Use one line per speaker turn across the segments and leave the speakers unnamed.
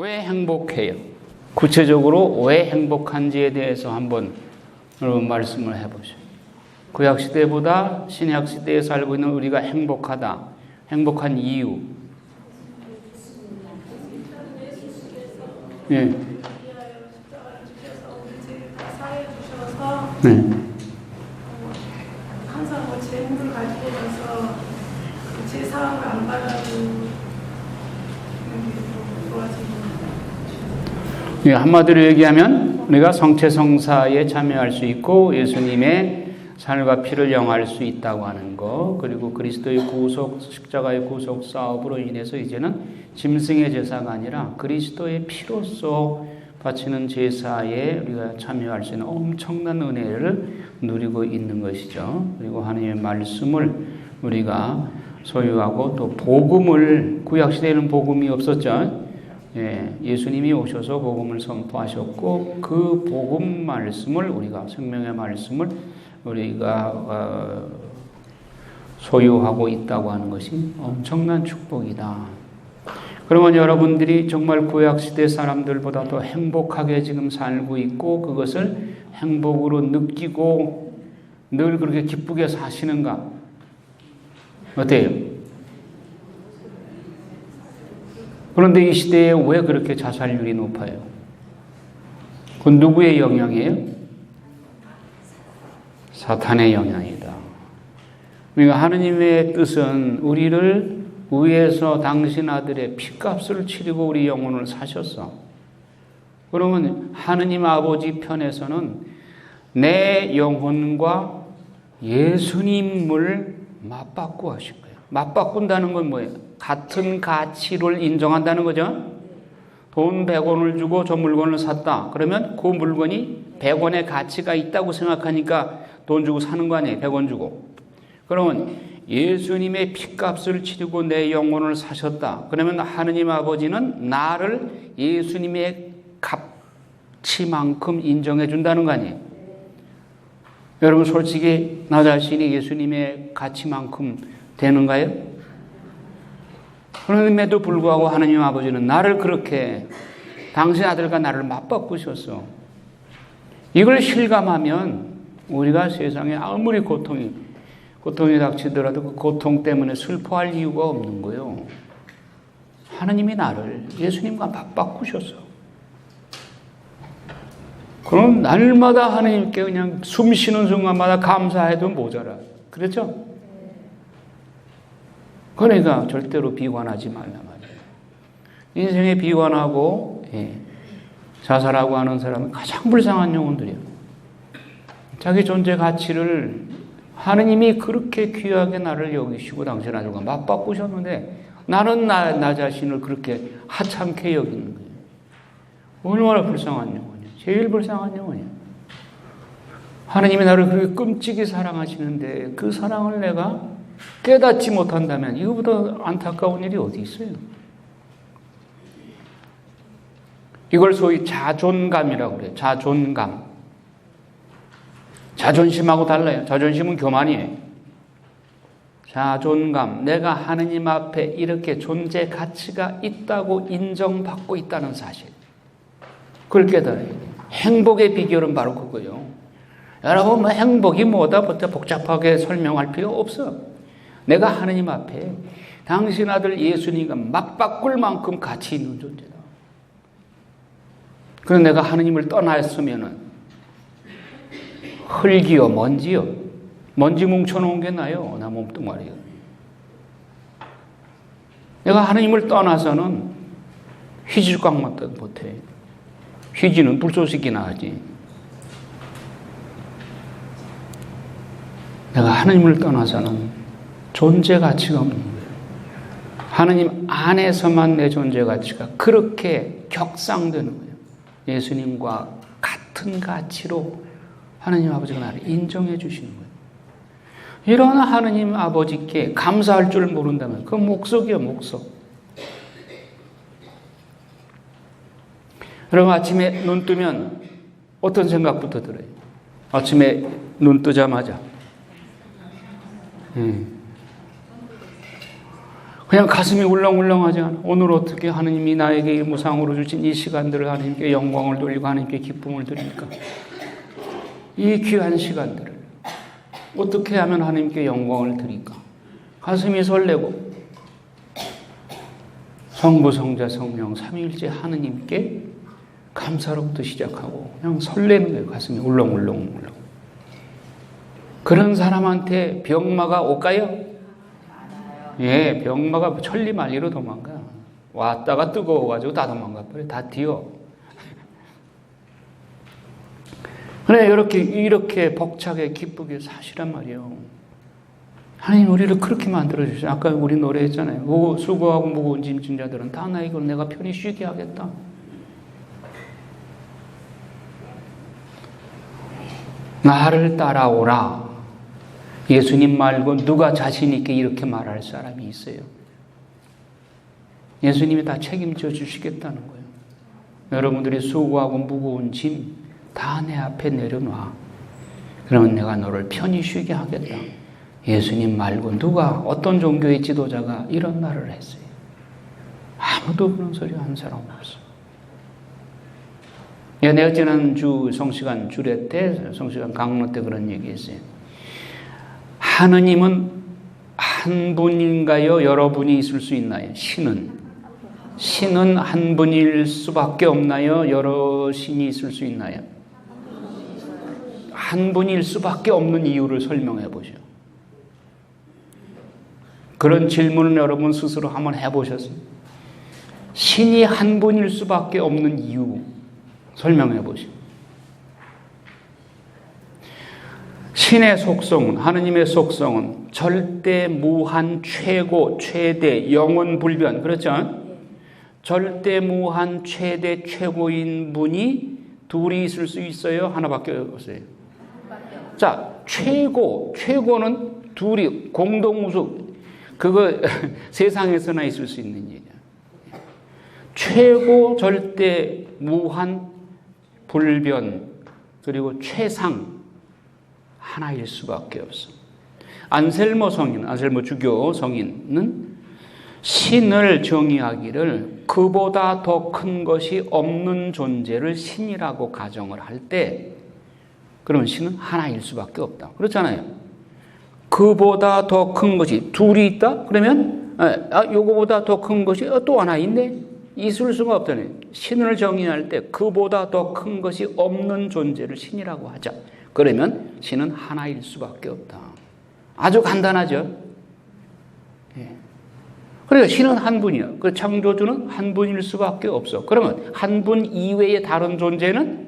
왜 행복해요? 구체적으로 왜 행복한지에 대해서 한번 여러분 말씀을 해보세요. 구약시대보다 신약시대에 살고 있는 우리가 행복하다. 행복한 이유. 예. 네.
항상 뭐 재물을 가지고 가서 제 사랑을 안 받아도 좋아지고.
예, 한마디로 얘기하면 우리가 성체성사에 참여할 수 있고 예수님의 살과 피를 영할 수 있다고 하는 것, 그리고 그리스도의 구속, 십자가의 구속 사업으로 인해서 이제는 짐승의 제사가 아니라 그리스도의 피로써 바치는 제사에 우리가 참여할 수 있는 엄청난 은혜를 누리고 있는 것이죠. 그리고 하나님의 말씀을 우리가 소유하고 또 복음을, 구약시대에는 복음이 없었죠. 예수님이 오셔서 복음을 선포하셨고 그 복음 말씀을 우리가, 생명의 말씀을 우리가 소유하고 있다고 하는 것이 엄청난 축복이다. 그러면 여러분들이 정말 구약시대 사람들보다 더 행복하게 지금 살고 있고 그것을 행복으로 느끼고 늘 그렇게 기쁘게 사시는가? 어때요? 그런데 이 시대에 왜 그렇게 자살률이 높아요? 그건 누구의 영향이에요? 사탄의 영향이다. 그러니까 하느님의 뜻은 우리를 위해서 당신 아들의 피값을 치르고 우리 영혼을 사셨어. 그러면 하느님 아버지 편에서는 내 영혼과 예수님을 맞바꾸어 하신 거예요. 맞바꾼다는 건 뭐예요? 같은 가치를 인정한다는 거죠. 돈 100원을 주고 저 물건을 샀다. 그러면 그 물건이 100원의 가치가 있다고 생각하니까 돈 주고 사는 거 아니에요. 100원 주고. 그러면 예수님의 피값을 치르고 내 영혼을 사셨다. 그러면 하느님 아버지는 나를 예수님의 값치만큼 인정해 준다는 거 아니에요. 여러분 솔직히 나 자신이 예수님의 가치만큼 되는가요? 그럼에도 불구하고 하느님 아버지는 나를 그렇게 당신 아들과 나를 맞바꾸셨어. 이걸 실감하면 우리가 세상에 아무리 고통이 닥치더라도 그 고통 때문에 슬퍼할 이유가 없는 거예요. 하느님이 나를 예수님과 맞바꾸셨어. 그럼 날마다 하느님께 그냥 숨 쉬는 순간마다 감사해도 모자라. 그렇죠? 그러니까 절대로 비관하지 말라 말이에요. 인생에 비관하고 자살하고 하는 사람은 가장 불쌍한 영혼들이에요. 자기 존재 가치를 하느님이 그렇게 귀하게 나를 여기시고 당신 아들과 맞바꾸셨는데 나는 나 자신을 그렇게 하찮게 여기는 거예요. 얼마나 불쌍한 영혼이에요. 제일 불쌍한 영혼이에요. 하느님이 나를 그렇게 끔찍이 사랑하시는데 그 사랑을 내가 깨닫지 못한다면 이거보다 안타까운 일이 어디 있어요? 이걸 소위 자존감이라고 그래요. 자존감. 자존심하고 달라요. 자존심은 교만이에요. 자존감. 내가 하느님 앞에 이렇게 존재 가치가 있다고 인정받고 있다는 사실. 그걸 깨달아야 돼요. 행복의 비결은 바로 그거예요. 여러분, 뭐 행복이 뭐다 복잡하게 설명할 필요 없어. 내가 하느님 앞에 당신 아들 예수님과 맞바꿀 만큼 가치 있는 존재다. 그래서 내가 하느님을 떠났으면은 흙이요, 먼지요. 먼지 뭉쳐놓은 게 나요. 나 몸뚱아리요. 내가 하느님을 떠나서는 휘질광 못해. 휘지는 불쏘시기나 하지. 내가 하느님을 떠나서는 존재 가치가 없는 거예요. 하느님 안에서만 내 존재 가치가 그렇게 격상되는 거예요. 예수님과 같은 가치로 하느님 아버지가 나를 인정해 주시는 거예요. 이런 하느님 아버지께 감사할 줄 모른다면 그건 목석이에요, 목석. 여러분 아침에 눈 뜨면 어떤 생각부터 들어요? 아침에 눈 뜨자마자 그냥 가슴이 울렁울렁하지 않아. 오늘 어떻게 하느님이 나에게 무상으로 주신 이 시간들을 하나님께 영광을 돌리고 하나님께 기쁨을 드리니까 이 귀한 시간들을 어떻게 하면 하나님께 영광을 드릴까? 가슴이 설레고 성부, 성자, 성령 삼위일체 하느님께 감사로부터 시작하고 그냥 설레는 거예요. 가슴이 울렁울렁울렁. 그런 사람한테 병마가 올까요? 예, 병마가 천리만리로 도망가. 왔다가 뜨거워가지고 다 도망가 버려. 다 튀어. 그래, 이렇게 벅차게 기쁘게 사시란 말이에요. 하나님 우리를 그렇게 만들어주셔. 아까 우리 노래했잖아요. 수고하고 무거운 짐진 자들은 다 나에게 내가 편히 쉬게 하겠다. 나를 따라오라. 예수님 말고 누가 자신 있게 이렇게 말할 사람이 있어요? 예수님이 다 책임져 주시겠다는 거예요. 여러분들이 수고하고 무거운 짐 다 내 앞에 내려놔. 그러면 내가 너를 편히 쉬게 하겠다. 예수님 말고 누가 어떤 종교의 지도자가 이런 말을 했어요? 아무도 그런 소리 한 사람 없어. 내가 지난주 성시간 주례 때, 성시간 강론 때 그런 얘기 했어요. 하느님은 한 분인가요? 여러분이 있을 수 있나요? 신은 한 분일 수밖에 없나요? 여러 신이 있을 수 있나요? 한 분일 수밖에 없는 이유를 설명해 보죠. 그런 질문을 여러분 스스로 한번 해보셨어요? 신이 한 분일 수밖에 없는 이유 설명해 보죠. 신의 속성은, 하느님의 속성은 절대 무한 최고 최대 영원 불변, 그렇죠? 절대 무한 최대 최고인 분이 둘이 있을 수 있어요? 하나밖에 없어요? 자, 최고는 둘이 공동우수. 그거 세상에서나 있을 수 있는 얘기야. 최고 절대 무한 불변 그리고 최상 하나일 수밖에 없어. 안셀모 주교 성인은 신을 정의하기를 그보다 더 큰 것이 없는 존재를 신이라고 가정을 할 때, 그러면 신은 하나일 수밖에 없다. 그렇잖아요. 그보다 더 큰 것이 둘이 있다? 그러면 요거보다 더 큰 것이 또 하나 있네? 있을 수가 없다네. 신을 정의할 때 그보다 더 큰 것이 없는 존재를 신이라고 하자. 그러면 신은 하나일 수밖에 없다. 아주 간단하죠. 예. 그러니까 신은 한 분이야. 그 창조주는 한 분일 수밖에 없어. 그러면 한 분 이외의 다른 존재는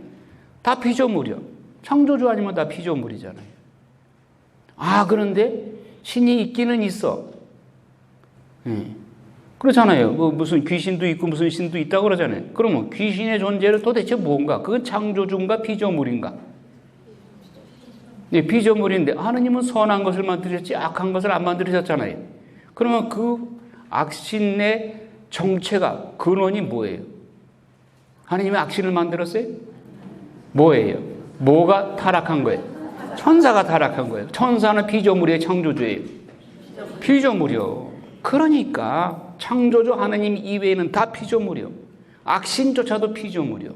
다 피조물이야. 창조주 아니면 다 피조물이잖아요. 그런데 신이 있기는 있어. 예. 그렇잖아요. 무슨 귀신도 있고 무슨 신도 있다고 그러잖아요. 그러면 귀신의 존재는 도대체 뭔가? 그건 창조주인가 피조물인가? 네, 피조물인데 하느님은 선한 것을 만드셨지 악한 것을 안 만드셨잖아요. 그러면 그 악신의 정체가 근원이 뭐예요? 하느님이 악신을 만들었어요? 뭐예요? 뭐가 타락한 거예요? 천사가 타락한 거예요. 천사는 피조물의 창조주예요. 피조물이요. 그러니까 창조주 하느님 이외에는 다 피조물이요. 악신조차도 피조물이요.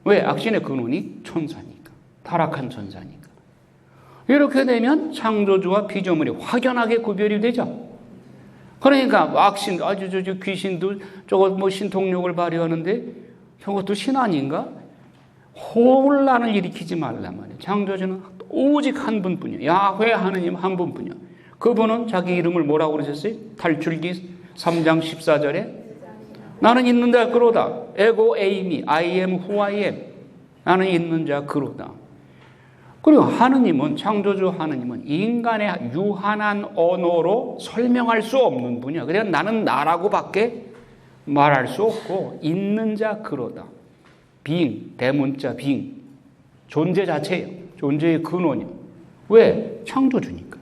왜? 악신의 근원이 천사니까. 타락한 천사니까. 이렇게 되면 창조주와 피조물이 확연하게 구별이 되죠. 그러니까 악신, 귀신도 저거 신통력을 발휘하는데 저것도 신 아닌가? 혼란을 일으키지 말란 말이에요. 창조주는 오직 한 분뿐이에요. 야훼 하느님 한 분뿐이에요. 그분은 자기 이름을 뭐라고 그러셨어요? 탈출기 3장 14절에 나는 있는 자 그로다. 에고 에이미 I am who I am. 나는 있는 자 그로다. 그리고 하느님은, 창조주 하느님은 인간의 유한한 언어로 설명할 수 없는 분이야. 그래서 나는 나라고밖에 말할 수 없고 있는 자 그로다. 빙, 대문자 빙. 존재 자체예요. 존재의 근원이에요. 왜? 창조주니까.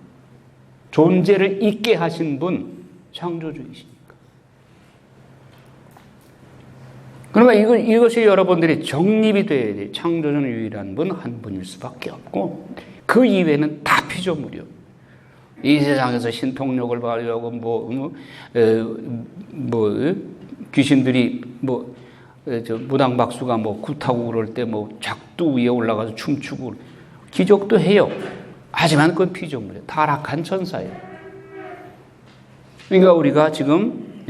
존재를 있게 하신 분, 창조주이시니까. 그러니까 이것이 여러분들이 정립이 돼야 돼요. 창조주는 유일한 분, 한 분일 수밖에 없고 그 이외에는 다 피조물이요. 이 세상에서 신통력을 발휘하고 귀신들이 무당박수가 굿하고 그럴 때 작두 위에 올라가서 춤추고 기적도 해요. 하지만 그건 피조물이에요. 타락한 천사예요. 그러니까 우리가 지금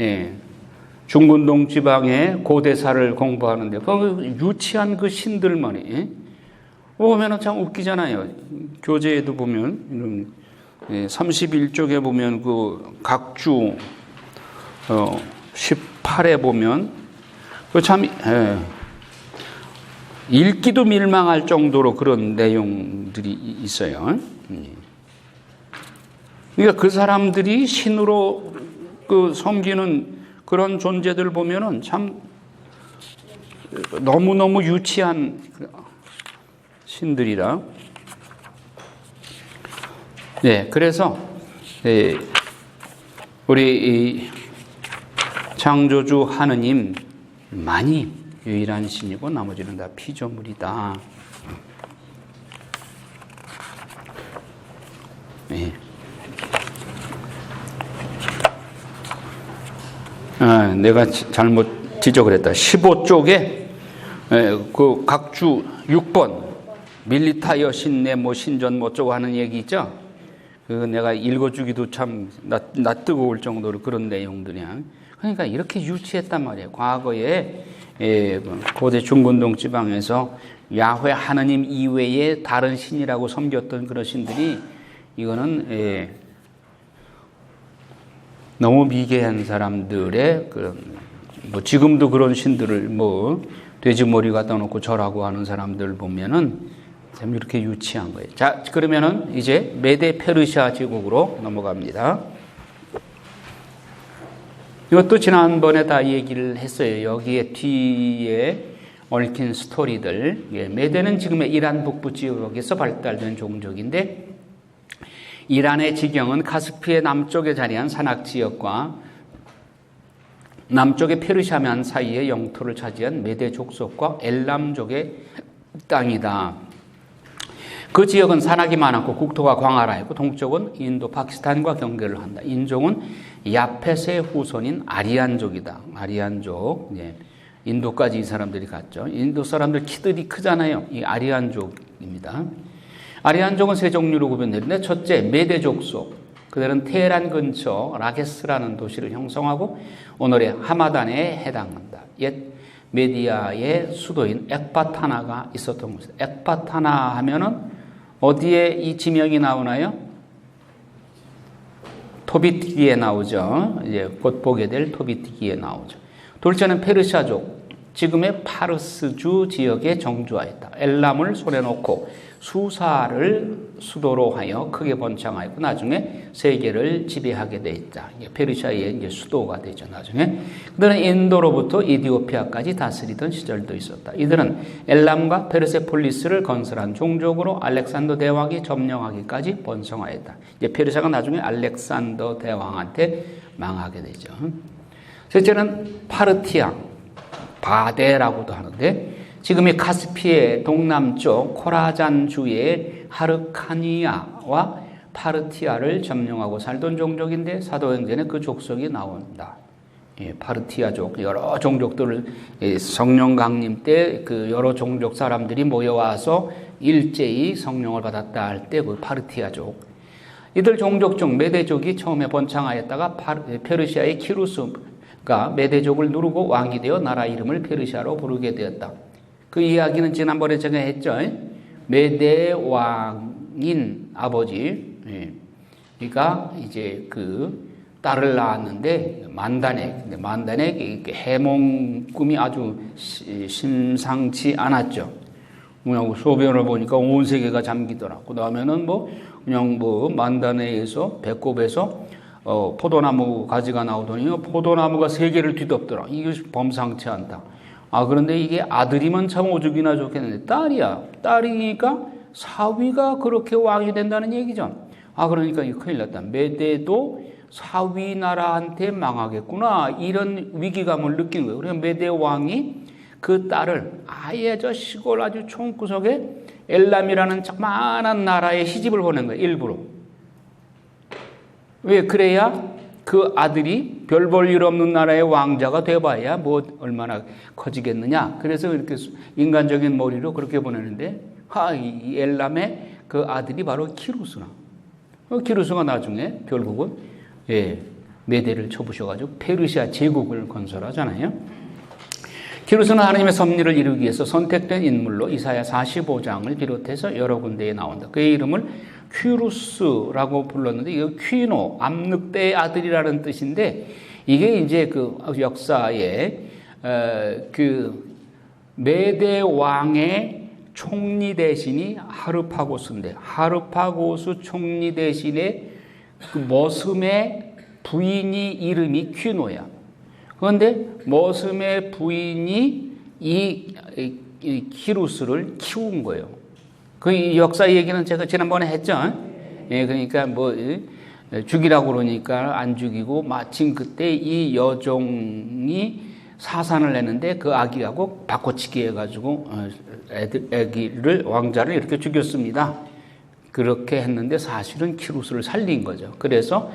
중근동 지방의 고대사를 공부하는데 그 유치한 그 신들만이 보면은 참 웃기잖아요. 교재에도 보면 31쪽에 보면 그 각주 18에 보면 그 참 읽기도 밀망할 정도로 그런 내용들이 있어요. 그러니까 그 사람들이 신으로 그 섬기는 그런 존재들 보면은 참 너무너무 유치한 신들이라. 그래서 우리 창조주 하느님만이 유일한 신이고 나머지는 다 피조물이다. 내가 잘못 지적을 했다. 15쪽에 그 각주 6번 밀리타이어 신내 신전 어쩌고 하는 얘기 있죠. 그거 내가 읽어주기도 참 나 뜨거울 정도로 그런 내용들이야. 그러니까 이렇게 유치했단 말이에요. 과거에 고대 중근동 지방에서 야훼 하느님 이외에 다른 신이라고 섬겼던 그런 신들이 이거는 너무 미개한 사람들의 그런 지금도 그런 신들을 돼지머리 갖다 놓고 절하고 하는 사람들 보면은 참 이렇게 유치한 거예요. 자, 그러면은 이제 메데 페르시아 제국으로 넘어갑니다. 이것도 지난번에 다 얘기를 했어요. 여기에 뒤에 얽힌 스토리들. 메데는 지금의 이란 북부 지역에서 발달된 종족인데 이란의 지경은 카스피의 남쪽에 자리한 산악지역과 남쪽의 페르시아면 사이의 영토를 차지한 메데 족속과 엘람족의 땅이다. 그 지역은 산악이 많았고 국토가 광활하였고 동쪽은 인도, 파키스탄과 경계를 한다. 인종은 야펫의 후손인 아리안족이다. 아리안족. 인도까지 이 사람들이 갔죠. 인도 사람들 키들이 크잖아요. 이 아리안족입니다. 아리안족은 세 종류로 구분되는데 첫째, 메데 족속. 그들은 테헤란 근처 라게스라는 도시를 형성하고 오늘의 하마단에 해당한다. 옛 메디아의 수도인 엑바타나가 있었던 곳이다. 엑바타나 하면은 어디에 이 지명이 나오나요? 토비티기에 나오죠. 이제 곧 보게 될 토비티기에 나오죠. 둘째는 페르시아족, 지금의 파르스주 지역에 정주하였다. 엘람을 손에 놓고 수사를 수도로 하여 크게 번창하였고 나중에 세계를 지배하게 되었다. 페르시아의 이제 수도가 되죠. 나중에 그들은 인도로부터 이디오피아까지 다스리던 시절도 있었다. 이들은 엘람과 페르세폴리스를 건설한 종족으로 알렉산더 대왕이 점령하기까지 번성하였다. 이제 페르시아가 나중에 알렉산더 대왕한테 망하게 되죠. 셋째는 파르티아, 바데라고도 하는데 지금의 카스피의 동남쪽 코라잔주의 하르카니아와 파르티아를 점령하고 살던 종족인데 사도행전에 그 족속이 나온다. 파르티아족 여러 종족들을 성령 강림 때 그 여러 종족 사람들이 모여와서 일제히 성령을 받았다 할 때 그 파르티아족. 이들 종족 중 메데족이 처음에 번창하였다가 페르시아의 키루스가 메데족을 누르고 왕이 되어 나라 이름을 페르시아로 부르게 되었다. 그 이야기는 지난번에 제가 했죠. 메데 왕인 아버지, 그러니까 이제 그 딸을 낳았는데 만다넥 해몽 꿈이 아주 심상치 않았죠. 그냥 소변을 보니까 온 세계가 잠기더라. 그 다음에는 만다네에서 배꼽에서 포도나무 가지가 나오더니 포도나무가 세 개를 뒤덮더라. 이게 범상치 않다. 그런데 이게 아들이면 참 오죽이나 좋겠는데 딸이야. 딸이니까 사위가 그렇게 왕이 된다는 얘기죠. 그러니까 이거 큰일 났다. 메데도 사위 나라한테 망하겠구나. 이런 위기감을 느끼는 거예요. 그래서 메데 왕이 그 딸을 아예 저 시골 아주 총구석에 엘람이라는 조그마한 나라에 시집을 보낸 거예요. 일부러. 왜? 그래야 그 아들이 별 볼 일 없는 나라의 왕자가 돼봐야 뭐 얼마나 커지겠느냐. 그래서 이렇게 인간적인 머리로 그렇게 보내는데, 이 엘람의 그 아들이 바로 키루스나. 키루스가 나중에 결국은 메대를 쳐부셔가지고 페르시아 제국을 건설하잖아요. 키루스는 하나님의 섭리를 이루기 위해서 선택된 인물로 이사야 45장을 비롯해서 여러 군데에 나온다. 그의 이름을 퀴루스라고 불렀는데, 이거 퀴노, 암늑대의 아들이라는 뜻인데, 이게 이제 그 역사에 그 메대 왕의 총리 대신이 하르파고스인데, 하르파고스 총리 대신에 그 머슴의 부인이 이름이 퀴노야. 그런데 머슴의 부인이 이 키루스를 키운 거예요. 그 역사 얘기는 제가 지난번에 했죠. 그러니까 뭐 죽이라고 그러니까 안 죽이고, 마침 그때 이 여종이 사산을 내는데 그 아기하고 바꿔치기 해가지고 아기를, 왕자를 이렇게 죽였습니다. 그렇게 했는데 사실은 키루스를 살린 거죠. 그래서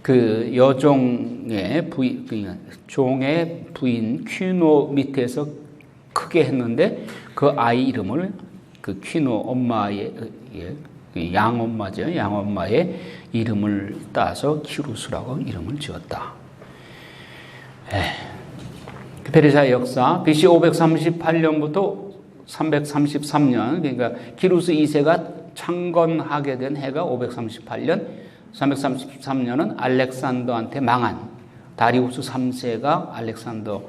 그 여종의 부인, 종의 부인 퀴노 밑에서 크게 했는데, 그 아이 이름을 그 퀴노 엄마의 양엄마죠. 양엄마의 이름을 따서 키루스라고 이름을 지었다. 페르시아 역사 BC 538년부터 333년, 그러니까 키루스 2세가 창건하게 된 해가 538년, 333년은 알렉산더한테 망한, 다리우스 3세가 알렉산더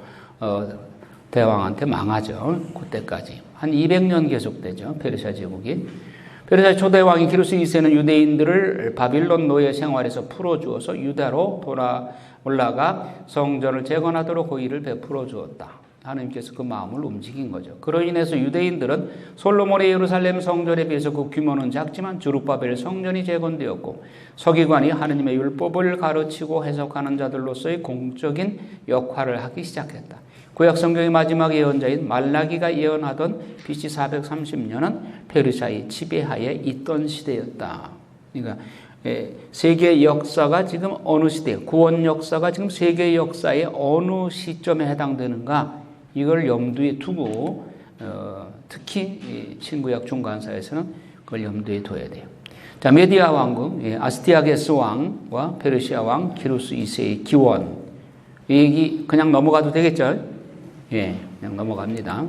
대왕한테 망하죠. 그때까지 한 200년 계속되죠. 페르시아 제국이. 페르시아 초대 왕인 키루스 2세는 유대인들을 바빌론 노예 생활에서 풀어주어서 유다로 올라가 성전을 재건하도록 호의를 베풀어 주었다. 하나님께서 그 마음을 움직인 거죠. 그로 인해서 유대인들은 솔로몬의 예루살렘 성전에 비해서 그 규모는 작지만 주룹바벨 성전이 재건되었고, 서기관이 하나님의 율법을 가르치고 해석하는 자들로서의 공적인 역할을 하기 시작했다. 구약 성경의 마지막 예언자인 말라기가 예언하던 BC 430년은 페르시아의 지배하에 있던 시대였다. 그러니까 세계 역사가 지금 어느 시대, 구원 역사가 지금 세계 역사의 어느 시점에 해당되는가, 이걸 염두에 두고 특히 신구약 중간사에서는 그걸 염두에 둬야 돼요. 자, 메디아 왕국, 아스티아게스 왕과 페르시아 왕 키루스 2세의 기원, 이 얘기 그냥 넘어가도 되겠죠? 그냥 넘어갑니다.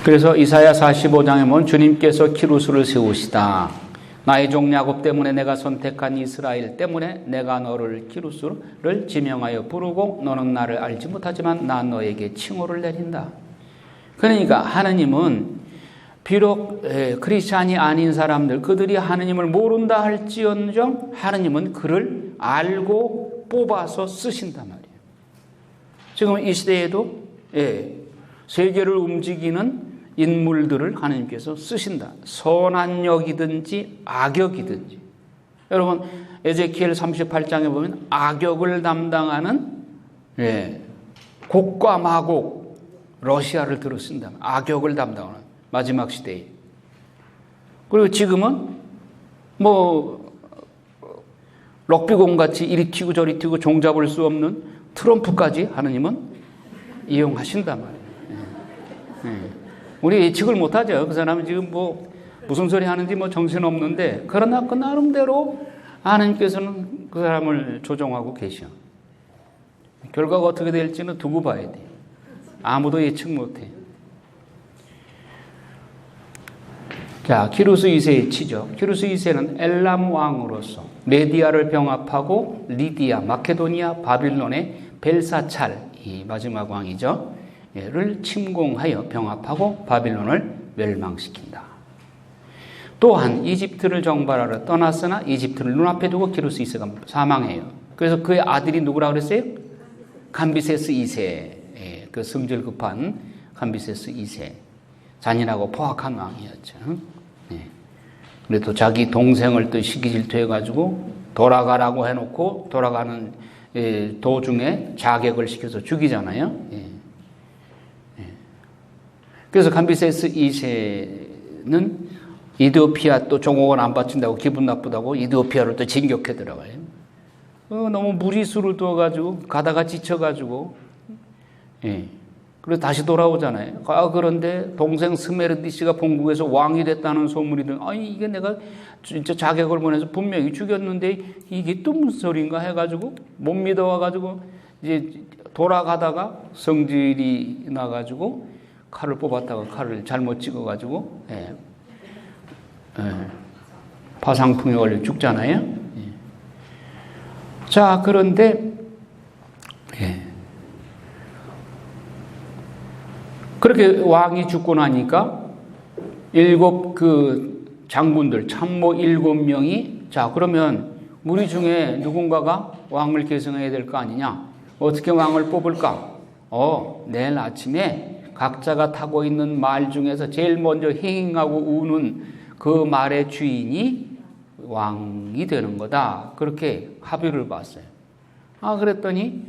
그래서 이사야 45장에 보면 주님께서 키루스를 세우시다. 나의 종 야곱 때문에 내가 선택한 이스라엘 때문에 내가 너를 키루스를 지명하여 부르고 너는 나를 알지 못하지만 나 너에게 칭호를 내린다. 그러니까 하나님은 비록 크리스찬이 아닌 사람들, 그들이 하나님을 모른다 할지언정 하나님은 그를 알고 뽑아서 쓰신단 말이에요. 지금 이 시대에도 세계를 움직이는 인물들을 하나님께서 쓰신다. 선한 역이든지 악역이든지. 여러분 에제키엘 38장에 보면 악역을 담당하는 곡과 마곡, 러시아를 들어 쓴다. 악역을 담당하는 마지막 시대에. 그리고 지금은 뭐 럭비공 같이 이리 튀고 저리 튀고 종잡을 수 없는 트럼프까지 하나님은 이용하신단 말이에요. 우리 예측을 못하죠. 그 사람은 지금 뭐 무슨 소리 하는지 뭐 정신없는데, 그러나 그 나름대로 하나님께서는 그 사람을 조종하고 계셔. 결과가 어떻게 될지는 두고 봐야 돼요. 아무도 예측 못해요. 자, 키루스 2세의 치죠. 키루스 2세는 엘람 왕으로서 메디아를 병합하고 리디아, 마케도니아, 바빌론의 벨사찰, 이 마지막 왕이죠. 를 침공하여 병합하고 바빌론을 멸망시킨다. 또한 이집트를 정발하러 떠났으나 이집트를 눈앞에 두고 키루스 2세가 사망해요. 그래서 그의 아들이 누구라고 그랬어요? 감비세스 2세. 그 성질 급한 감비세스 2세. 잔인하고 포악한 왕이었죠. 그래도 자기 동생을 또 시기 질투해가지고 돌아가라고 해놓고 돌아가는 도중에 자객을 시켜서 죽이잖아요. 그래서 감비세스 2세 페르시아는 이디오피아 또 종옥을 안 바친다고 기분 나쁘다고 이디오피아를 또 진격해 들어가요. 너무 무리수를 두어가지고 가다가 지쳐가지고 그래서 다시 돌아오잖아요. 그런데 동생 스메르디스가 본국에서 왕이 됐다는 소문이 든 아니 이게 내가 진짜 자격을 보내서 분명히 죽였는데 이게 또 무슨 소리인가 해가지고 못 믿어와가지고 이제 돌아가다가 성질이 나가지고 칼을 뽑았다가 칼을 잘못 찍어가지고 파상풍에 걸려 죽잖아요. 자, 그런데 그렇게 왕이 죽고 나니까 7 그 장군들 참모 7명이 자 그러면 우리 중에 누군가가 왕을 계승해야 될 거 아니냐? 어떻게 왕을 뽑을까? 내일 아침에 각자가 타고 있는 말 중에서 제일 먼저 행하고 우는 그 말의 주인이 왕이 되는 거다. 그렇게 합의를 봤어요. 그랬더니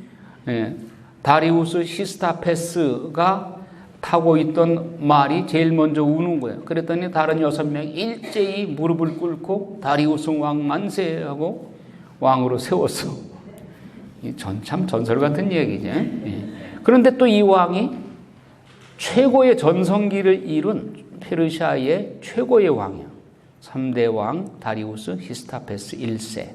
다리우스 히스타페스가 타고 있던 말이 제일 먼저 우는 거예요. 그랬더니 다른 6명이 일제히 무릎을 꿇고 다리우스 왕 만세하고 왕으로 세웠어. 참 전설 같은 얘기죠. 그런데 또 이 왕이 최고의 전성기를 이룬 페르시아의 최고의 왕이야. 3대 왕 다리우스 히스타페스 1세.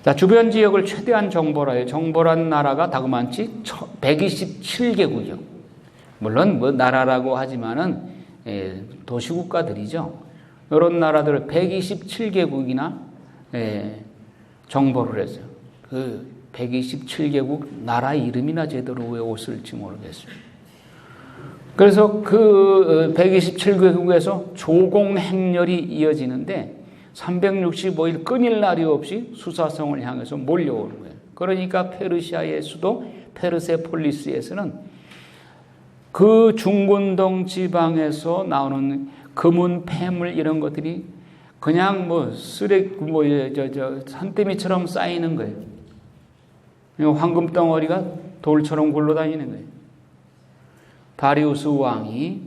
자, 주변 지역을 최대한 정벌하여 정벌한 나라가 다그만치 127개국이요. 물론 뭐 나라라고 하지만은 도시국가들이죠. 이런 나라들을 127개국이나 정벌을 했어요. 그 127개국 나라 이름이나 제대로 외웠을지 모르겠어요. 그래서 그 127개국에서 조공 행렬이 이어지는데 365일 끊일 날이 없이 수사성을 향해서 몰려오는 거예요. 그러니까 페르시아의 수도 페르세폴리스에서는 그 중군동 지방에서 나오는 금은 폐물 이런 것들이 그냥 뭐 쓰레기 산더미처럼 쌓이는 거예요. 황금 덩어리가 돌처럼 굴러다니는 거예요. 다리우스 왕이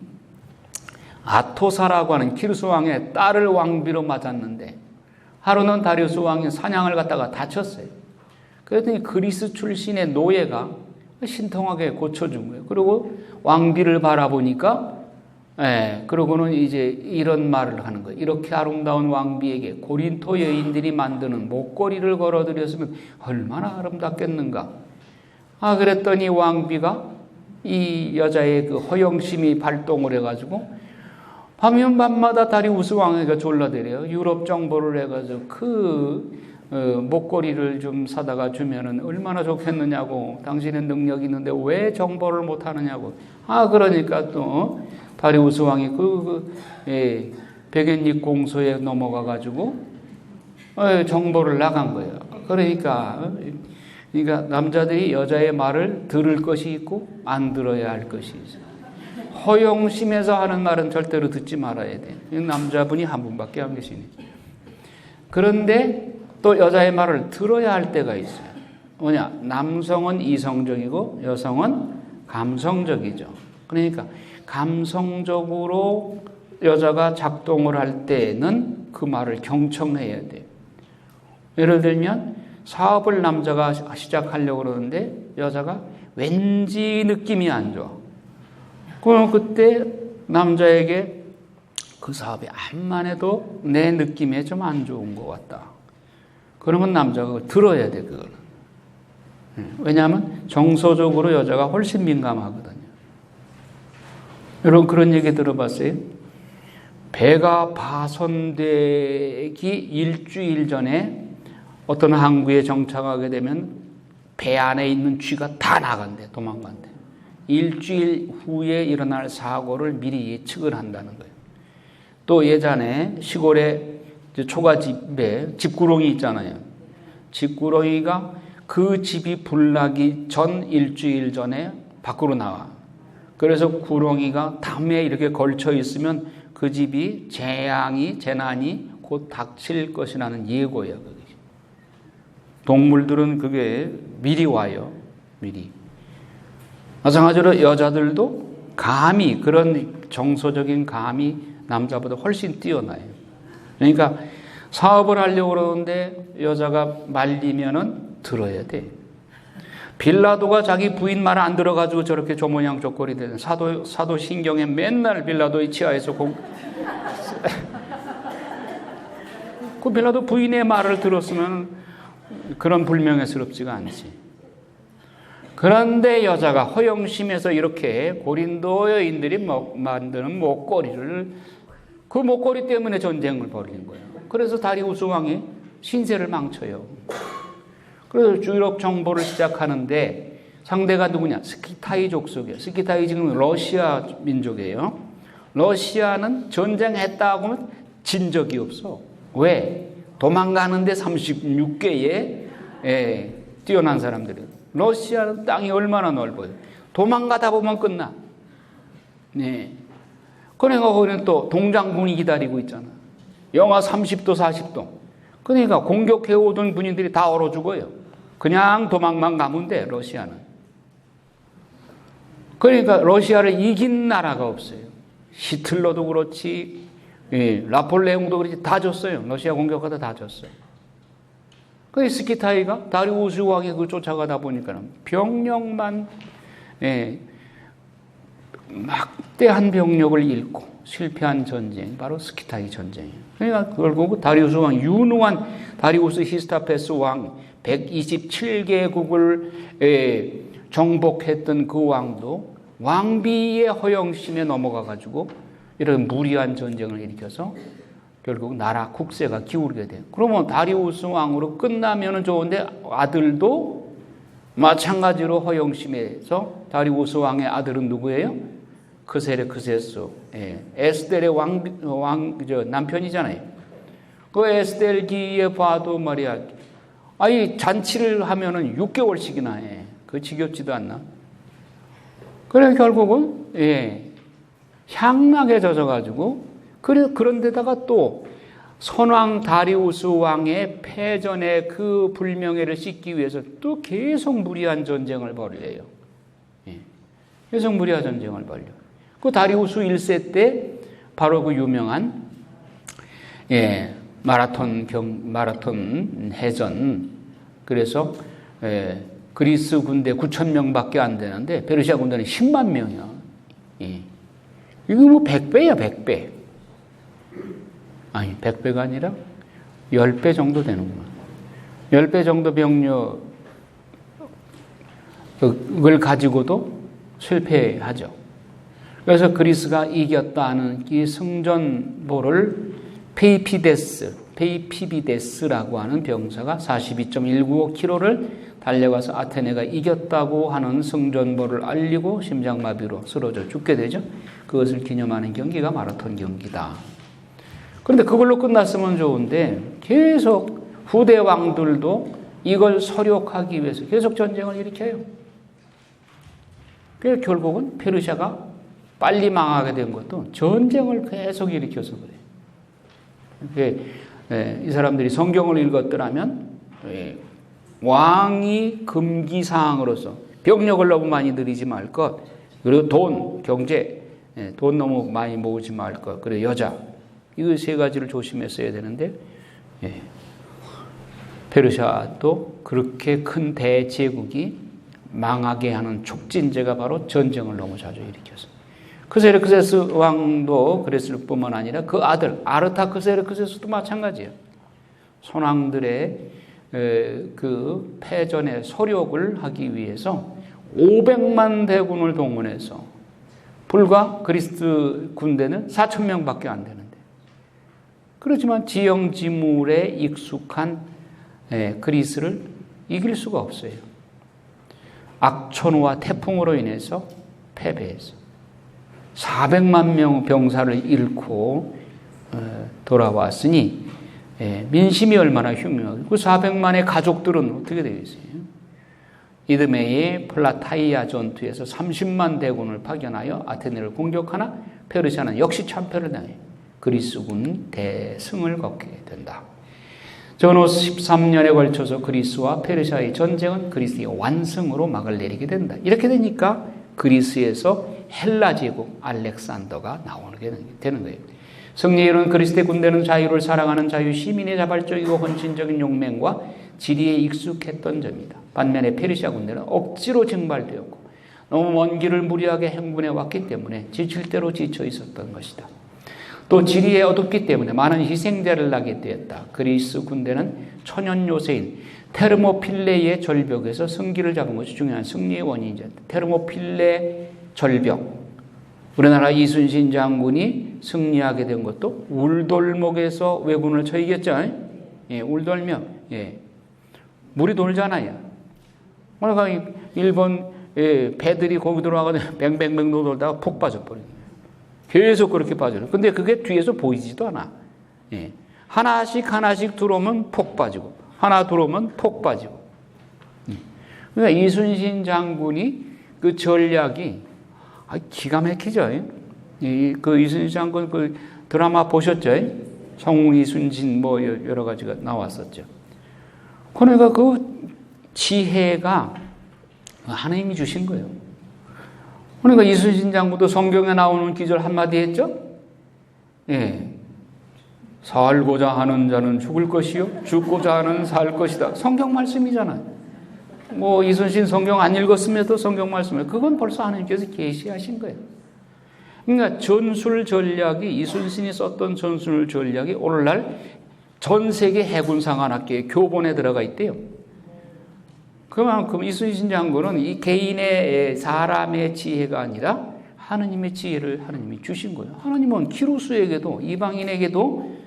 아토사라고 하는 키루스 왕의 딸을 왕비로 맞았는데 하루는 다리우스 왕이 사냥을 갔다가 다쳤어요. 그랬더니 그리스 출신의 노예가 신통하게 고쳐준 거예요. 그리고 왕비를 바라보니까 그러고는 이제 이런 말을 하는 거예요. 이렇게 아름다운 왕비에게 고린토 여인들이 만드는 목걸이를 걸어드렸으면 얼마나 아름답겠는가. 그랬더니 왕비가 이 여자의 그 허영심이 발동을 해가지고 밤이면 밤마다 다리우스 왕에게 졸라대래요. 유럽 정보를 해가지고 그 목걸이를 좀 사다가 주면은 얼마나 좋겠느냐고. 당신의 능력이 있는데 왜 정보를 못 하느냐고. 그러니까 또 다리우스 왕이 백엔닉 공소에 넘어가가지고 정보를 나간 거예요. 그러니까 남자들이 여자의 말을 들을 것이 있고 안 들어야 할 것이 있어요. 허영심에서 하는 말은 절대로 듣지 말아야 돼. 남자분이 한 분밖에 안 계시니. 그런데 또 여자의 말을 들어야 할 때가 있어요. 뭐냐? 남성은 이성적이고 여성은 감성적이죠. 그러니까 감성적으로 여자가 작동을 할 때는 그 말을 경청해야 돼요. 예를 들면 사업을 남자가 시작하려고 그러는데 여자가 왠지 느낌이 안 좋아. 그럼 그때 남자에게 그 사업이 암만 해도 내 느낌에 좀 안 좋은 것 같다. 그러면 남자가 그걸 들어야 돼, 그거는. 왜냐하면 정서적으로 여자가 훨씬 민감하거든요. 여러분 그런 얘기 들어봤어요? 배가 파손되기 일주일 전에 어떤 항구에 정착하게 되면 배 안에 있는 쥐가 다 나간대, 도망간대. 일주일 후에 일어날 사고를 미리 예측을 한다는 거예요. 또 예전에 시골에 초가집에 집구렁이 있잖아요. 집구렁이가 그 집이 불나기 전 일주일 전에 밖으로 나와. 그래서 구렁이가 담에 이렇게 걸쳐 있으면 그 집이 재난이 곧 닥칠 것이라는 예고예요. 그게. 동물들은 그게 미리 와요. 미리. 마찬가지로 여자들도 감이, 그런 정서적인 감이 남자보다 훨씬 뛰어나요. 그러니까 사업을 하려고 그러는데 여자가 말리면은 들어야 돼. 빌라도가 자기 부인 말 안 들어가지고 저렇게 저 모양 저 꼴이 되는 사도 신경에 맨날 빌라도의 치하에서 그 빌라도 부인의 말을 들었으면 그런 불명예스럽지가 않지. 그런데 여자가 허영심에서 이렇게 고린도 여인들이 만드는 목걸이를, 그 목걸이 때문에 전쟁을 벌인 거예요. 그래서 다리우스 왕이 신세를 망쳐요. 그래서 유럽 정보를 시작하는데 상대가 누구냐? 스키타이 족속이에요. 스키타이 지금 러시아 민족이에요. 러시아는 전쟁했다고 하면 진 적이 없어. 왜? 도망가는데 36개의 뛰어난 사람들이에요. 러시아는 땅이 얼마나 넓어요. 도망가다 보면 끝나. 네. 그러니까 거기는 또 동장군이 기다리고 있잖아. 영하 30도, 40도. 그러니까 공격해오던 군인들이 다 얼어 죽어요. 그냥 도망만 가면 돼, 러시아는. 그러니까 러시아를 이긴 나라가 없어요. 히틀러도 그렇지, 나폴레옹도 그렇지, 다 졌어요. 러시아 공격하다 다 졌어요. 그 스키타이가 다리우스 왕이 그걸 쫓아가다 보니까 병력만, 막대한 병력을 잃고 실패한 전쟁, 바로 스키타이 전쟁이에요. 그러니까 결국 다리우스 왕, 유능한 다리우스 히스타페스 왕, 127개국을 정복했던 그 왕도 왕비의 허영심에 넘어가가지고 이런 무리한 전쟁을 일으켜서 결국 나라 국세가 기울게 돼요. 그러면 다리우스 왕으로 끝나면 좋은데 아들도 마찬가지로 허영심에서 다리우스 왕의 아들은 누구예요? 크세르크세스, 에스델의 남편이잖아요. 그 에스델기에 봐도 말이야, 아니 잔치를 하면은 6개월씩이나 해. 그 지겹지도 않나? 그래 결국은 향락에 젖어가지고 그런데다가 또 선왕 다리우스 왕의 패전의 그 불명예를 씻기 위해서 또 계속 무리한 전쟁을 벌여요. 계속 무리한 전쟁을 벌여. 그 다리우스 1세 때 바로 그 유명한 마라톤 해전. 그래서 그리스 군대 9,000명밖에 안 되는데 페르시아 군대는 10만 명이야. 이거 뭐 100배야, 100배. 아니, 100배가 아니라 10배 정도 되는구나. 10배 정도 병력을 가지고도 실패하죠. 그래서 그리스가 이겼다는 이 승전보를 페이피비데스라고 하는 병사가 42.195km를 달려가서 아테네가 이겼다고 하는 승전보를 알리고 심장마비로 쓰러져 죽게 되죠. 그것을 기념하는 경기가 마라톤 경기다. 그런데 그걸로 끝났으면 좋은데 계속 후대 왕들도 이걸 서력하기 위해서 계속 전쟁을 일으켜요. 그래서 결국은 페르시아가 빨리 망하게 된 것도 전쟁을 계속 일으켜서 그래요. 이 사람들이 성경을 읽었더라면 왕이 금기사항으로서 병력을 너무 많이 들이지 말 것, 그리고 돈, 경제, 돈 너무 많이 모으지 말 것, 그리고 여자, 이 세 가지를 조심했어야 되는데 페르시아도 그렇게 큰 대제국이 망하게 하는 촉진제가 바로 전쟁을 너무 자주 일으켰어요. 크세르크세스 왕도 그랬을 뿐만 아니라 그 아들 아르타크세르크세스도 마찬가지예요. 선왕들의 그 패전의 서력을 하기 위해서 500만 대군을 동원해서 불과 그리스 군대는 4,000명밖에 안 되는데, 그렇지만 지형지물에 익숙한 그리스를 이길 수가 없어요. 악천후와 태풍으로 인해서 패배해서 400만 명 병사를 잃고 돌아왔으니 민심이 얼마나 흉흉하고, 그 400만의 가족들은 어떻게 되겠어요? 이드메의 플라타이아 전투에서 30만 대군을 파견하여 아테네를 공격하나 페르시아는 역시 참패를 당해 그리스군 대승을 거두게 된다. 전후 13년에 걸쳐서 그리스와 페르시아의 전쟁은 그리스의 완승으로 막을 내리게 된다. 이렇게 되니까 그리스에서 헬라 제국 알렉산더가 나오게 되는 거예요. 승리에 이르는 그리스도의 군대는 자유를 사랑하는 자유, 시민의 자발적이고 헌신적인 용맹과 지리에 익숙했던 점이다. 반면에 페르시아 군대는 억지로 증발되었고 너무 먼 길을 무리하게 행군해 왔기 때문에 지칠 대로 지쳐 있었던 것이다. 또 지리에 어둡기 때문에 많은 희생자를 나게 되었다. 그리스 군대는 천연 요새인 테르모필레의 절벽에서 승기를 잡은 것이 중요한 승리의 원인이다. 테르모필레 절벽. 우리나라 이순신 장군이 승리하게 된 것도 울돌목에서 왜군을 쳐 이겼죠. 예, 울돌면 물이 돌잖아요. 그러니까 일본 배들이 거기 들어가서 뱅뱅뱅 돌다가 푹 빠져버려요. 계속 그렇게 빠져요. 근데 그게 뒤에서 보이지도 않아. 예. 하나씩 들어오면 폭 빠지고, 하나 들어오면 폭 빠지고. 그러니까 이순신 장군이 그 전략이 기가 막히죠. 그 이순신 장군 그 드라마 보셨죠? 성웅 이순신 뭐 여러 가지가 나왔었죠. 그러니까 그 지혜가 하나님이 주신 거예요. 그러니까 이순신 장군도 성경에 나오는 기절 한마디 했죠? 예. 살고자 하는 자는 죽을 것이요 죽고자 하는 살 것이다. 성경 말씀이잖아요. 뭐 이순신 성경 안 읽었음에도 성경 말씀을 그건 벌써 하나님께서 계시하신 거예요. 그러니까 전술 전략이 이순신이 썼던 전술 전략이 오늘날 전 세계 해군상관학계의 교본에 들어가 있대요. 그만큼 이순신 장군은 이 개인의 사람의 지혜가 아니라 하느님의 지혜를 하느님이 주신 거예요. 하느님은 키루스에게도 이방인에게도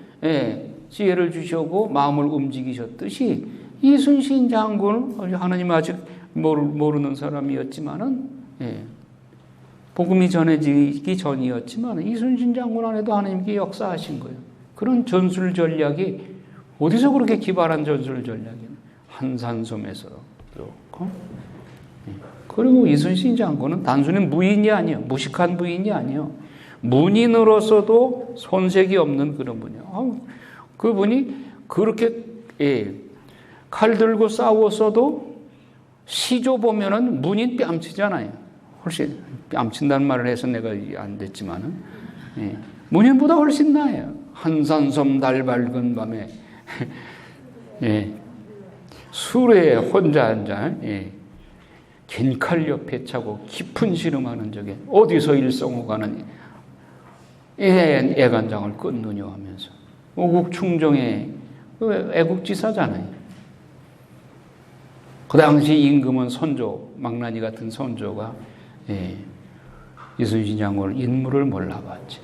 지혜를 주시고 마음을 움직이셨듯이 이순신 장군은 하느님 아직 모르는 사람이었지만은 복음이 전해지기 전이었지만 이순신 장군 안에도 하느님께 역사하신 거예요. 그런 전술 전략이 어디서 그렇게 기발한 전술 전략이에요? 한산섬에서 그렇고. 그리고 이순신 장군은 단순히 무인이 아니에요. 무식한 무인이 아니에요. 문인으로서도 손색이 없는 그런 분이에요. 그분이 그렇게 칼 들고 싸웠어도 시조 보면은 문인 뺨치잖아요. 훨씬 뺨친다는 말을 해서 내가 안 됐지만은 문인보다 훨씬 나아요. 한산섬 달 밝은 밤에 술에 혼자 앉아 긴 칼 옆에 차고 깊은 시름하는 적에 어디서 일성호 가는 애간장을 끊느냐 하면서 오국 충정의 애국지사잖아요. 그 당시 임금은 선조, 망나니 같은 선조가 이순신 장군을 인물을 몰라봤지.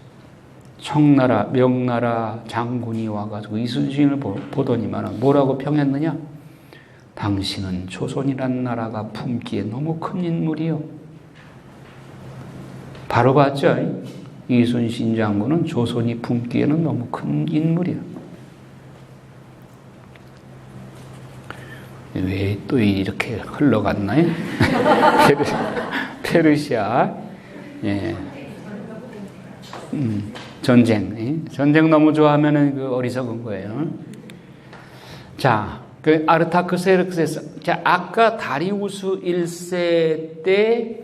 청나라, 명나라 장군이 와가지고 이순신을 보더니만 뭐라고 평했느냐? 당신은 조선이란 나라가 품기에 너무 큰 인물이요. 바로 봤죠? 이순신 장군은 조선이 품기에는 너무 큰 인물이야. 왜 또 이렇게 흘러갔나요? 페르시아. 전쟁 너무 좋아하면은 그 어리석은 거예요. 자, 그 아르타크세르크세스. 자, 아까 다리우스 1세 때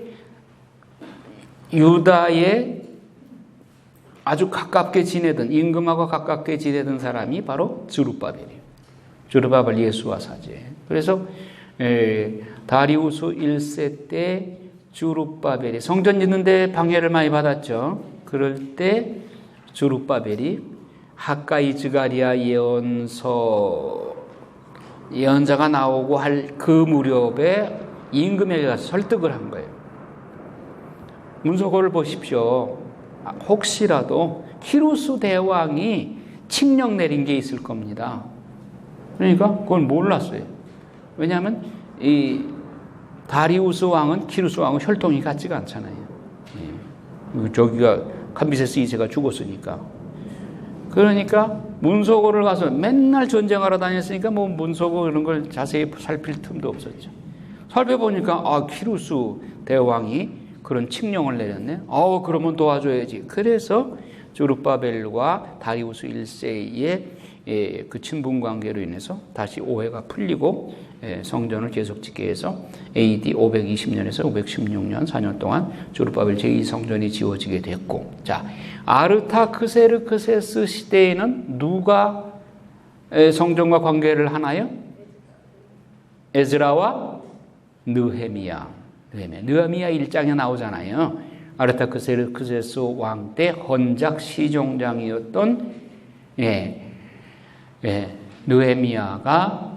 유다에 아주 가깝게 지내던 임금하고 가깝게 지내던 사람이 바로 주룹바벨이에요. 주룹바벨 예수와 사제. 그래서 다리우스 1세 때 주룹바벨이 성전 짓는데 방해를 많이 받았죠. 그럴 때 주룹바벨이 하가이 즈가리아 예언자가 나오고 할 그 무렵에 임금에게 가서 설득을 한 거예요. 문서고를 보십시오. 혹시라도 키루스 대왕이 칙령 내린 게 있을 겁니다. 그러니까 그걸 몰랐어요. 왜냐하면 이 다리우스 왕은 키루스 왕은 혈통이 같지가 않잖아요. 저기가 캄비세스 2세가 죽었으니까. 그러니까 문서고를 가서 맨날 전쟁하러 다녔으니까 뭐 문서고 이런 걸 자세히 살필 틈도 없었죠. 살펴보니까 키루스 대왕이 그런 칙령을 내렸네. 그러면 도와줘야지. 그래서 주룹바벨과 다리우스 1세의 그 친분 관계로 인해서 다시 오해가 풀리고 성전을 계속 짓게 해서 AD 520년에서 516년 4년 동안 조르바벨 제2성전이 지어지게 됐고, 자, 아르타크세르크세스 시대에는 누가 성전과 관계를 하나요? 에즈라와 느헤미야 1장에 나오잖아요. 아르타크세르크세스 왕 때 헌작 시종장이었던 느헤미야가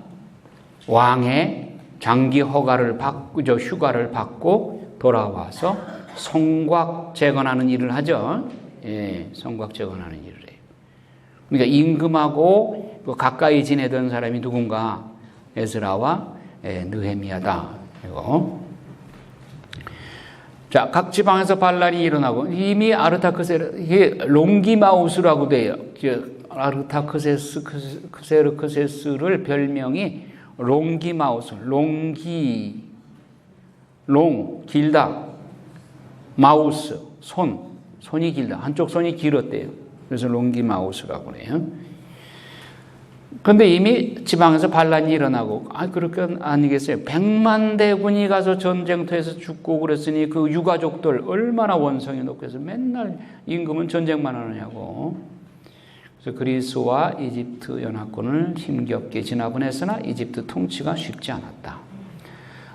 왕의 장기 휴가를 받고 돌아와서 성곽 재건하는 일을 하죠. 성곽 재건하는 일을 해요. 그러니까 임금하고 가까이 지내던 사람이 누군가? 에스라와 느헤미야다. 이거. 자, 각 지방에서 반란이 일어나고 이미 이게 롱기마우스라고 돼요. 아르타크세르크세스를 별명이 롱기마우스, 길다, 마우스, 손이 길다. 한쪽 손이 길었대요. 그래서 롱기마우스라고 그래요. 그런데 이미 지방에서 반란이 일어나고, 그렇게 아니겠어요? 100만 대군이 가서 전쟁터에서 죽고 그랬으니 그 유가족들 얼마나 원성이 높겠어요? 맨날 임금은 전쟁만 하느냐고. 그래서 그리스와 이집트 연합군을 힘겹게 진압했으나 이집트 통치가 쉽지 않았다.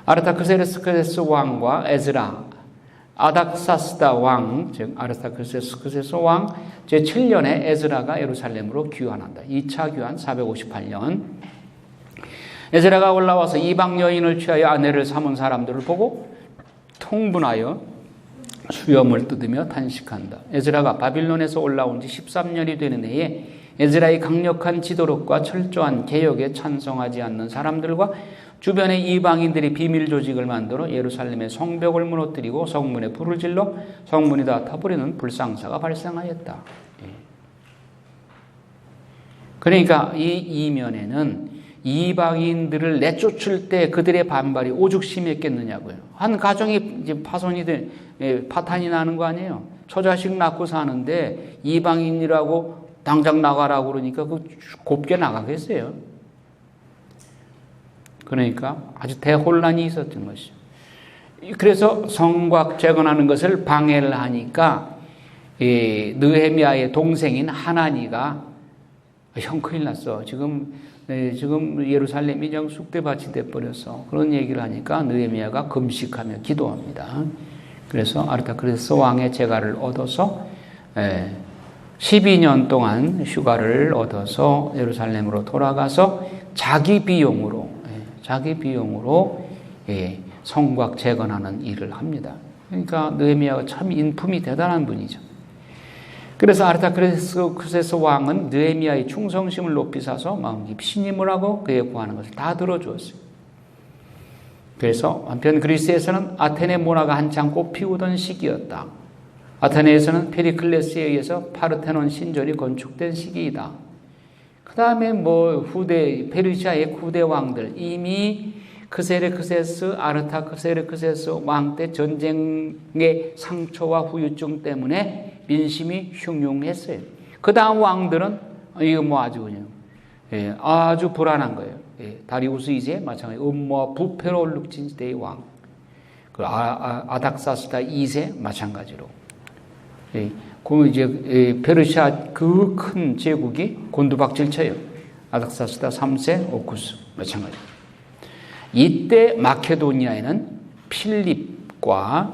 아르타크세르크세스 왕과 에즈라, 아닥사스다 왕, 즉 아르타크세르크세스 왕 제7년에 에즈라가 예루살렘으로 귀환한다. 2차 귀환 458년. 에즈라가 올라와서 이방 여인을 취하여 아내를 삼은 사람들을 보고 통분하여 수염을 뜯으며 탄식한다. 에즈라가 바빌론에서 올라온 지 13년이 되는 해에 에즈라의 강력한 지도력과 철저한 개혁에 찬성하지 않는 사람들과 주변의 이방인들이 비밀 조직을 만들어 예루살렘의 성벽을 무너뜨리고 성문에 불을 질러 성문이 다 타버리는 불상사가 발생하였다. 그러니까 이 이면에는 이방인들을 내쫓을 때 그들의 반발이 오죽 심했겠느냐고요. 한 가정이 이제 파탄이 나는 거 아니에요. 처자식 낳고 사는데 이방인이라고 당장 나가라고 그러니까 곱게 나가겠어요. 그러니까 아주 대혼란이 있었던 것이죠. 그래서 성곽 재건하는 것을 방해를 하니까 느헤미야의 동생인 하나니가 형 큰일 났어. 지금 예루살렘이 그냥 쑥대밭이 돼버렸어. 그런 얘기를 하니까 느헤미야가 금식하며 기도합니다. 그래서 아르타크세스 왕의 재가를 얻어서 12년 동안 휴가를 얻어서 예루살렘으로 돌아가서 자기 비용으로 성곽 재건하는 일을 합니다. 그러니까 느헤미야가 참 인품이 대단한 분이죠. 그래서 아르타크세스 왕은 느헤미야의 충성심을 높이 사서 마음 깊이 신임을 하고 그의 구하는 것을 다 들어주었어요. 그래서 한편 그리스에서는 아테네 문화가 한창 꽃피우던 시기였다. 아테네에서는 페리클레스에 의해서 파르테논 신전이 건축된 시기이다. 그 다음에 페르시아의 후대 왕들, 이미 아르타크세르크세스 왕 때 전쟁의 상처와 후유증 때문에 민심이 흉흉했어요. 그 다음 왕들은 아주 불안한 거예요. 다리우스 2세 마찬가지 음모와 부패로 얼룩진 시대의 왕. 아닥사스다 2세 마찬가지로. 페르시아 그 큰 제국이 곤두박질쳐요. 아닥사스다 3세 오쿠스 마찬가지. 이때 마케도니아에는 필립과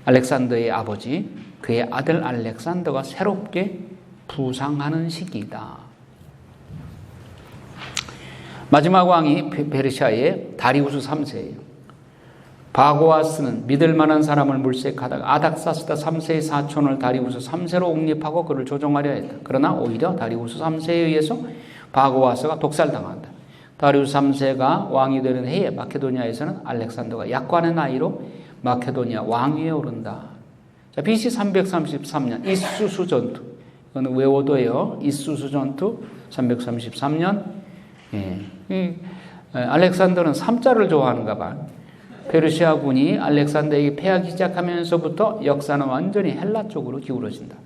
알렉산더의 아버지 그의 아들 알렉산더가 새롭게 부상하는 시기이다. 마지막 왕이 페르시아의 다리우스 3세예요. 바고아스는 믿을 만한 사람을 물색하다가 아닥사스다 3세의 사촌을 다리우스 3세로 옹립하고 그를 조종하려 했다. 그러나 오히려 다리우스 3세에 의해서 바고아스가 독살당한다. 다리우스 3세가 왕이 되는 해에 마케도니아에서는 알렉산더가 약관의 나이로 마케도니아 왕위에 오른다. 자, BC 333년 이수수 전투. 이거는 외워둬요. 이수수 전투 333년. 알렉산더는 3자를 좋아하는가 봐. 페르시아군이 알렉산더에게 패하기 시작하면서부터 역사는 완전히 헬라 쪽으로 기울어진다.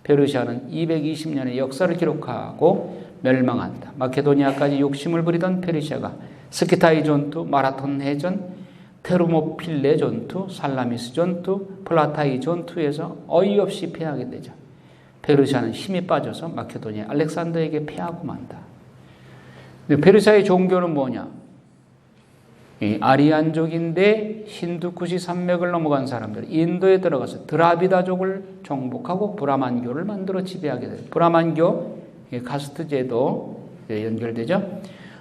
페르시아는 220년의 역사를 기록하고 멸망한다. 마케도니아까지 욕심을 부리던 페르시아가 스키타이 전투, 마라톤 해전, 테르모필레 전투, 살라미스 전투, 플라타이 전투에서 어이없이 패하게 되죠. 페르시아는 힘이 빠져서 마케도니아 알렉산더에게 패하고 만다. 근데 페르시아의 종교는 뭐냐? 이 아리안족인데 힌두쿠시 산맥을 넘어간 사람들, 인도에 들어가서 드라비다족을 정복하고 브라만교를 만들어 지배하게 돼요. 브라만교, 카스트 제도 연결되죠.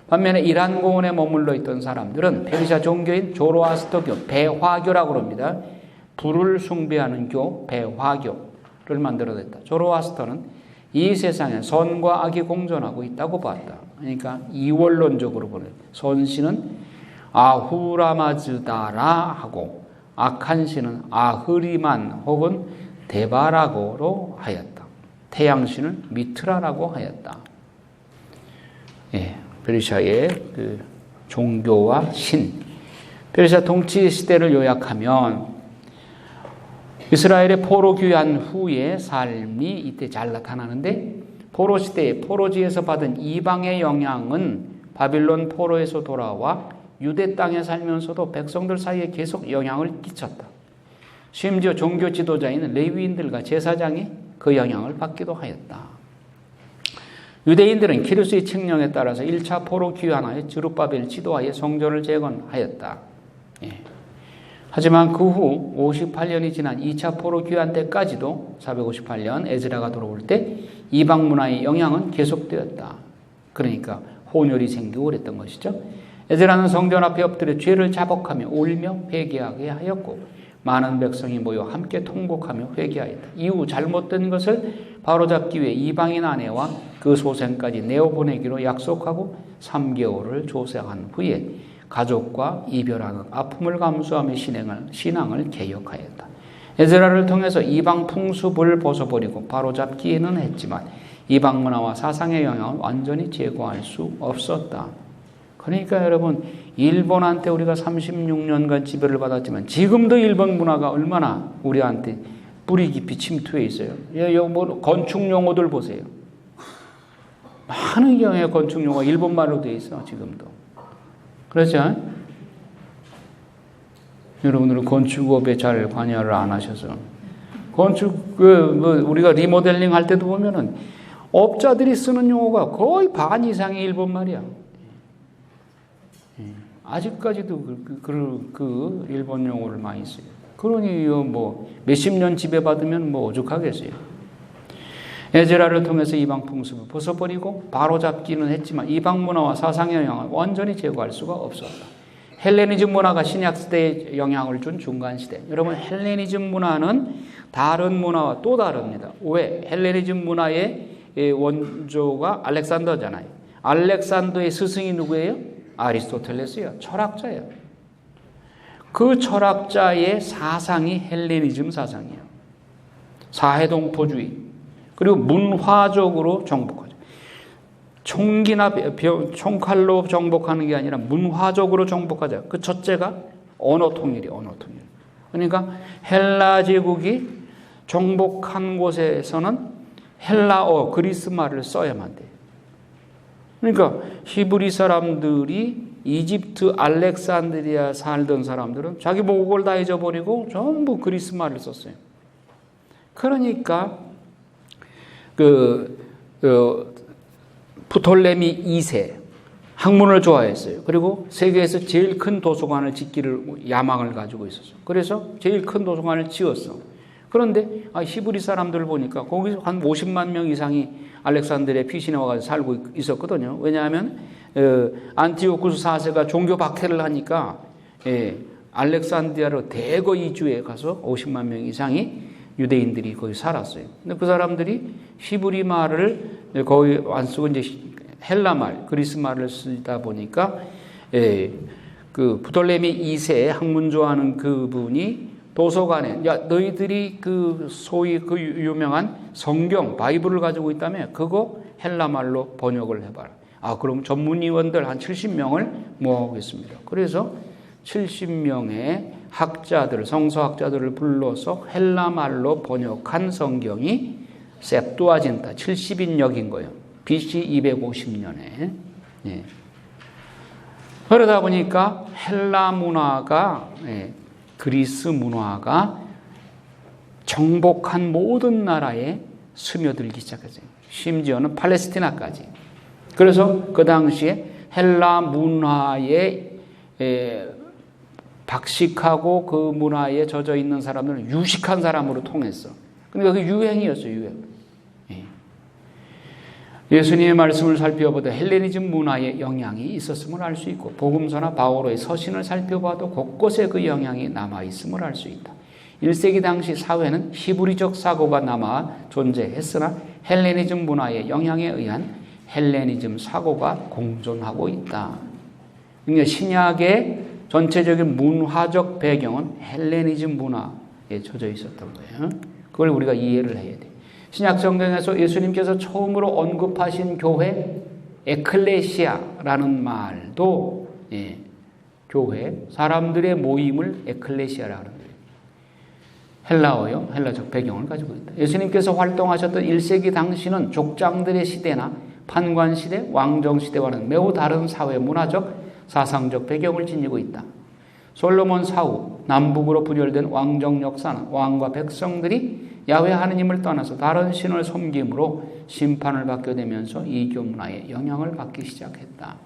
반면에 이란 고원에 머물러 있던 사람들은 페르시아 종교인 조로아스터교, 배화교라고 합니다. 불을 숭배하는 교, 배화교를 만들어냈다. 조로아스터는 이 세상에 선과 악이 공존하고 있다고 봤다. 그러니까 이원론적으로 보는 선신은 아후라마즈다라 하고 악한 신은 아흐리만 혹은 데바라고로 하였다. 태양신은 미트라라고 하였다. 예, 페르시아의 그 종교와 신. 페르시아 통치 시대를 요약하면 이스라엘의 포로 귀환 후의 삶이 이때 잘 나타나는데, 포로 시대에 포로지에서 받은 이방의 영향은 바빌론 포로에서 돌아와 유대 땅에 살면서도 백성들 사이에 계속 영향을 끼쳤다. 심지어 종교 지도자인 레위인들과 제사장이 그 영향을 받기도 하였다. 유대인들은 키루스의 칙령에 따라서 1차 포로 귀환하여 스룹바벨 지도하에 성전을 재건하였다. 예. 하지만 그 후 58년이 지난 2차 포로 귀환 때까지도 458년 에즈라가 돌아올 때 이방 문화의 영향은 계속되었다. 그러니까 혼혈이 생기고 그랬던 것이죠. 에즈라는 성전 앞에 엎드려 죄를 자복하며 울며 회개하게 하였고 많은 백성이 모여 함께 통곡하며 회개하였다. 이후 잘못된 것을 바로잡기 위해 이방인 아내와 그 소생까지 내어보내기로 약속하고 3개월을 조사한 후에 가족과 이별하는 아픔을 감수하며 신앙을 개혁하였다. 에즈라를 통해서 이방 풍습을 벗어버리고 바로잡기는 했지만 이방 문화와 사상의 영향을 완전히 제거할 수 없었다. 그러니까 여러분, 일본한테 우리가 36년간 지배를 받았지만 지금도 일본 문화가 얼마나 우리한테 뿌리 깊이 침투해 있어요. 여기 뭐 건축 용어들 보세요. 많은 경우에 건축 용어가 일본말로 되어 있어 지금도. 그렇죠? 여러분들은 건축업에 잘 관여를 안 하셔서 건축 우리가 리모델링 할 때도 보면은 업자들이 쓰는 용어가 거의 반 이상이 일본 말이야. 아직까지도 그 일본 용어를 많이 써요. 그러니 뭐 몇십 년 지배받으면 뭐 오죽하겠어요. 에즈라를 통해서 이방 풍습을 벗어버리고 바로잡기는 했지만 이방 문화와 사상의 영향을 완전히 제거할 수가 없었다. 헬레니즘 문화가 신약 시대에 영향을 준 중간 시대. 여러분, 헬레니즘 문화는 다른 문화와 또 다릅니다. 왜? 헬레니즘 문화의 원조가 알렉산더잖아요. 알렉산더의 스승이 누구예요? 아리스토텔레스요. 철학자예요. 그 철학자의 사상이 헬레니즘 사상이에요. 사회동포주의. 그리고 문화적으로 정복하죠. 총기나 총칼로 정복하는 게 아니라 문화적으로 정복하자. 그 첫째가 언어 통일이에요. 언어 통일. 그러니까 헬라 제국이 정복한 곳에서는 헬라어, 그리스 말을 써야만 돼요. 그러니까 히브리 사람들이 이집트 알렉산드리아 살던 사람들은 자기 모국을 다 잊어버리고 전부 그리스 말을 썼어요. 그러니까 프톨레미 2세 학문을 좋아했어요. 그리고 세계에서 제일 큰 도서관을 짓기를 야망을 가지고 있었어요. 그래서 제일 큰 도서관을 지었어. 그런데 히브리 사람들을 보니까 거기서 한 50만 명 이상이 알렉산드리아 피신에 와서 살고 있었거든요. 왜냐하면 안티오쿠스 4세가 종교 박해를 하니까 알렉산드리아로 대거 이주해 가서 50만 명 이상이 유대인들이 거기 살았어요. 근데 그 사람들이 히브리 말을 거의 안 쓰고 이제 헬라 말, 그리스 말을 쓰다 보니까 그 프톨레미 2세 학문 좋아하는 그분이 도서관에 너희들이 그 소위 그 유명한 성경 바이블을 가지고 있다며 그거 헬라 말로 번역을 해봐라. 그럼 전문의원들 한 70명을 모아오겠습니다. 그래서 70명의 학자들, 성서학자들을 불러서 헬라 말로 번역한 성경이 셉두아진타 70인역인 거예요. BC 250년에. 예. 그러다 보니까 헬라 문화가, 그리스 문화가 정복한 모든 나라에 스며들기 시작했어요. 심지어는 팔레스티나까지. 그래서 그 당시에 헬라 문화에 박식하고 그 문화에 젖어 있는 사람들은 유식한 사람으로 통했어. 그러니까 그 유행이었어요, 유행. 예수님의 말씀을 살펴보다 헬레니즘 문화의 영향이 있었음을 알 수 있고, 복음서나 바오로의 서신을 살펴봐도 곳곳에 그 영향이 남아있음을 알 수 있다. 1세기 당시 사회는 히브리적 사고가 남아 존재했으나 헬레니즘 문화의 영향에 의한 헬레니즘 사고가 공존하고 있다. 그러니까 신약의 전체적인 문화적 배경은 헬레니즘 문화에 젖어 있었던 거예요. 그걸 우리가 이해를 해야 돼. 신약 성경에서 예수님께서 처음으로 언급하신 교회, 에클레시아라는 말도, 교회, 사람들의 모임을 에클레시아라는 거예요. 헬라어요. 헬라적 배경을 가지고 있다. 예수님께서 활동하셨던 1세기 당시는 족장들의 시대나 판관 시대, 왕정 시대와는 매우 다른 사회 문화적, 사상적 배경을 지니고 있다. 솔로몬 사후 남북으로 분열된 왕정 역사는 왕과 백성들이 야훼 하느님을 떠나서 다른 신을 섬김으로 심판을 받게 되면서 이교 문화에 영향을 받기 시작했다.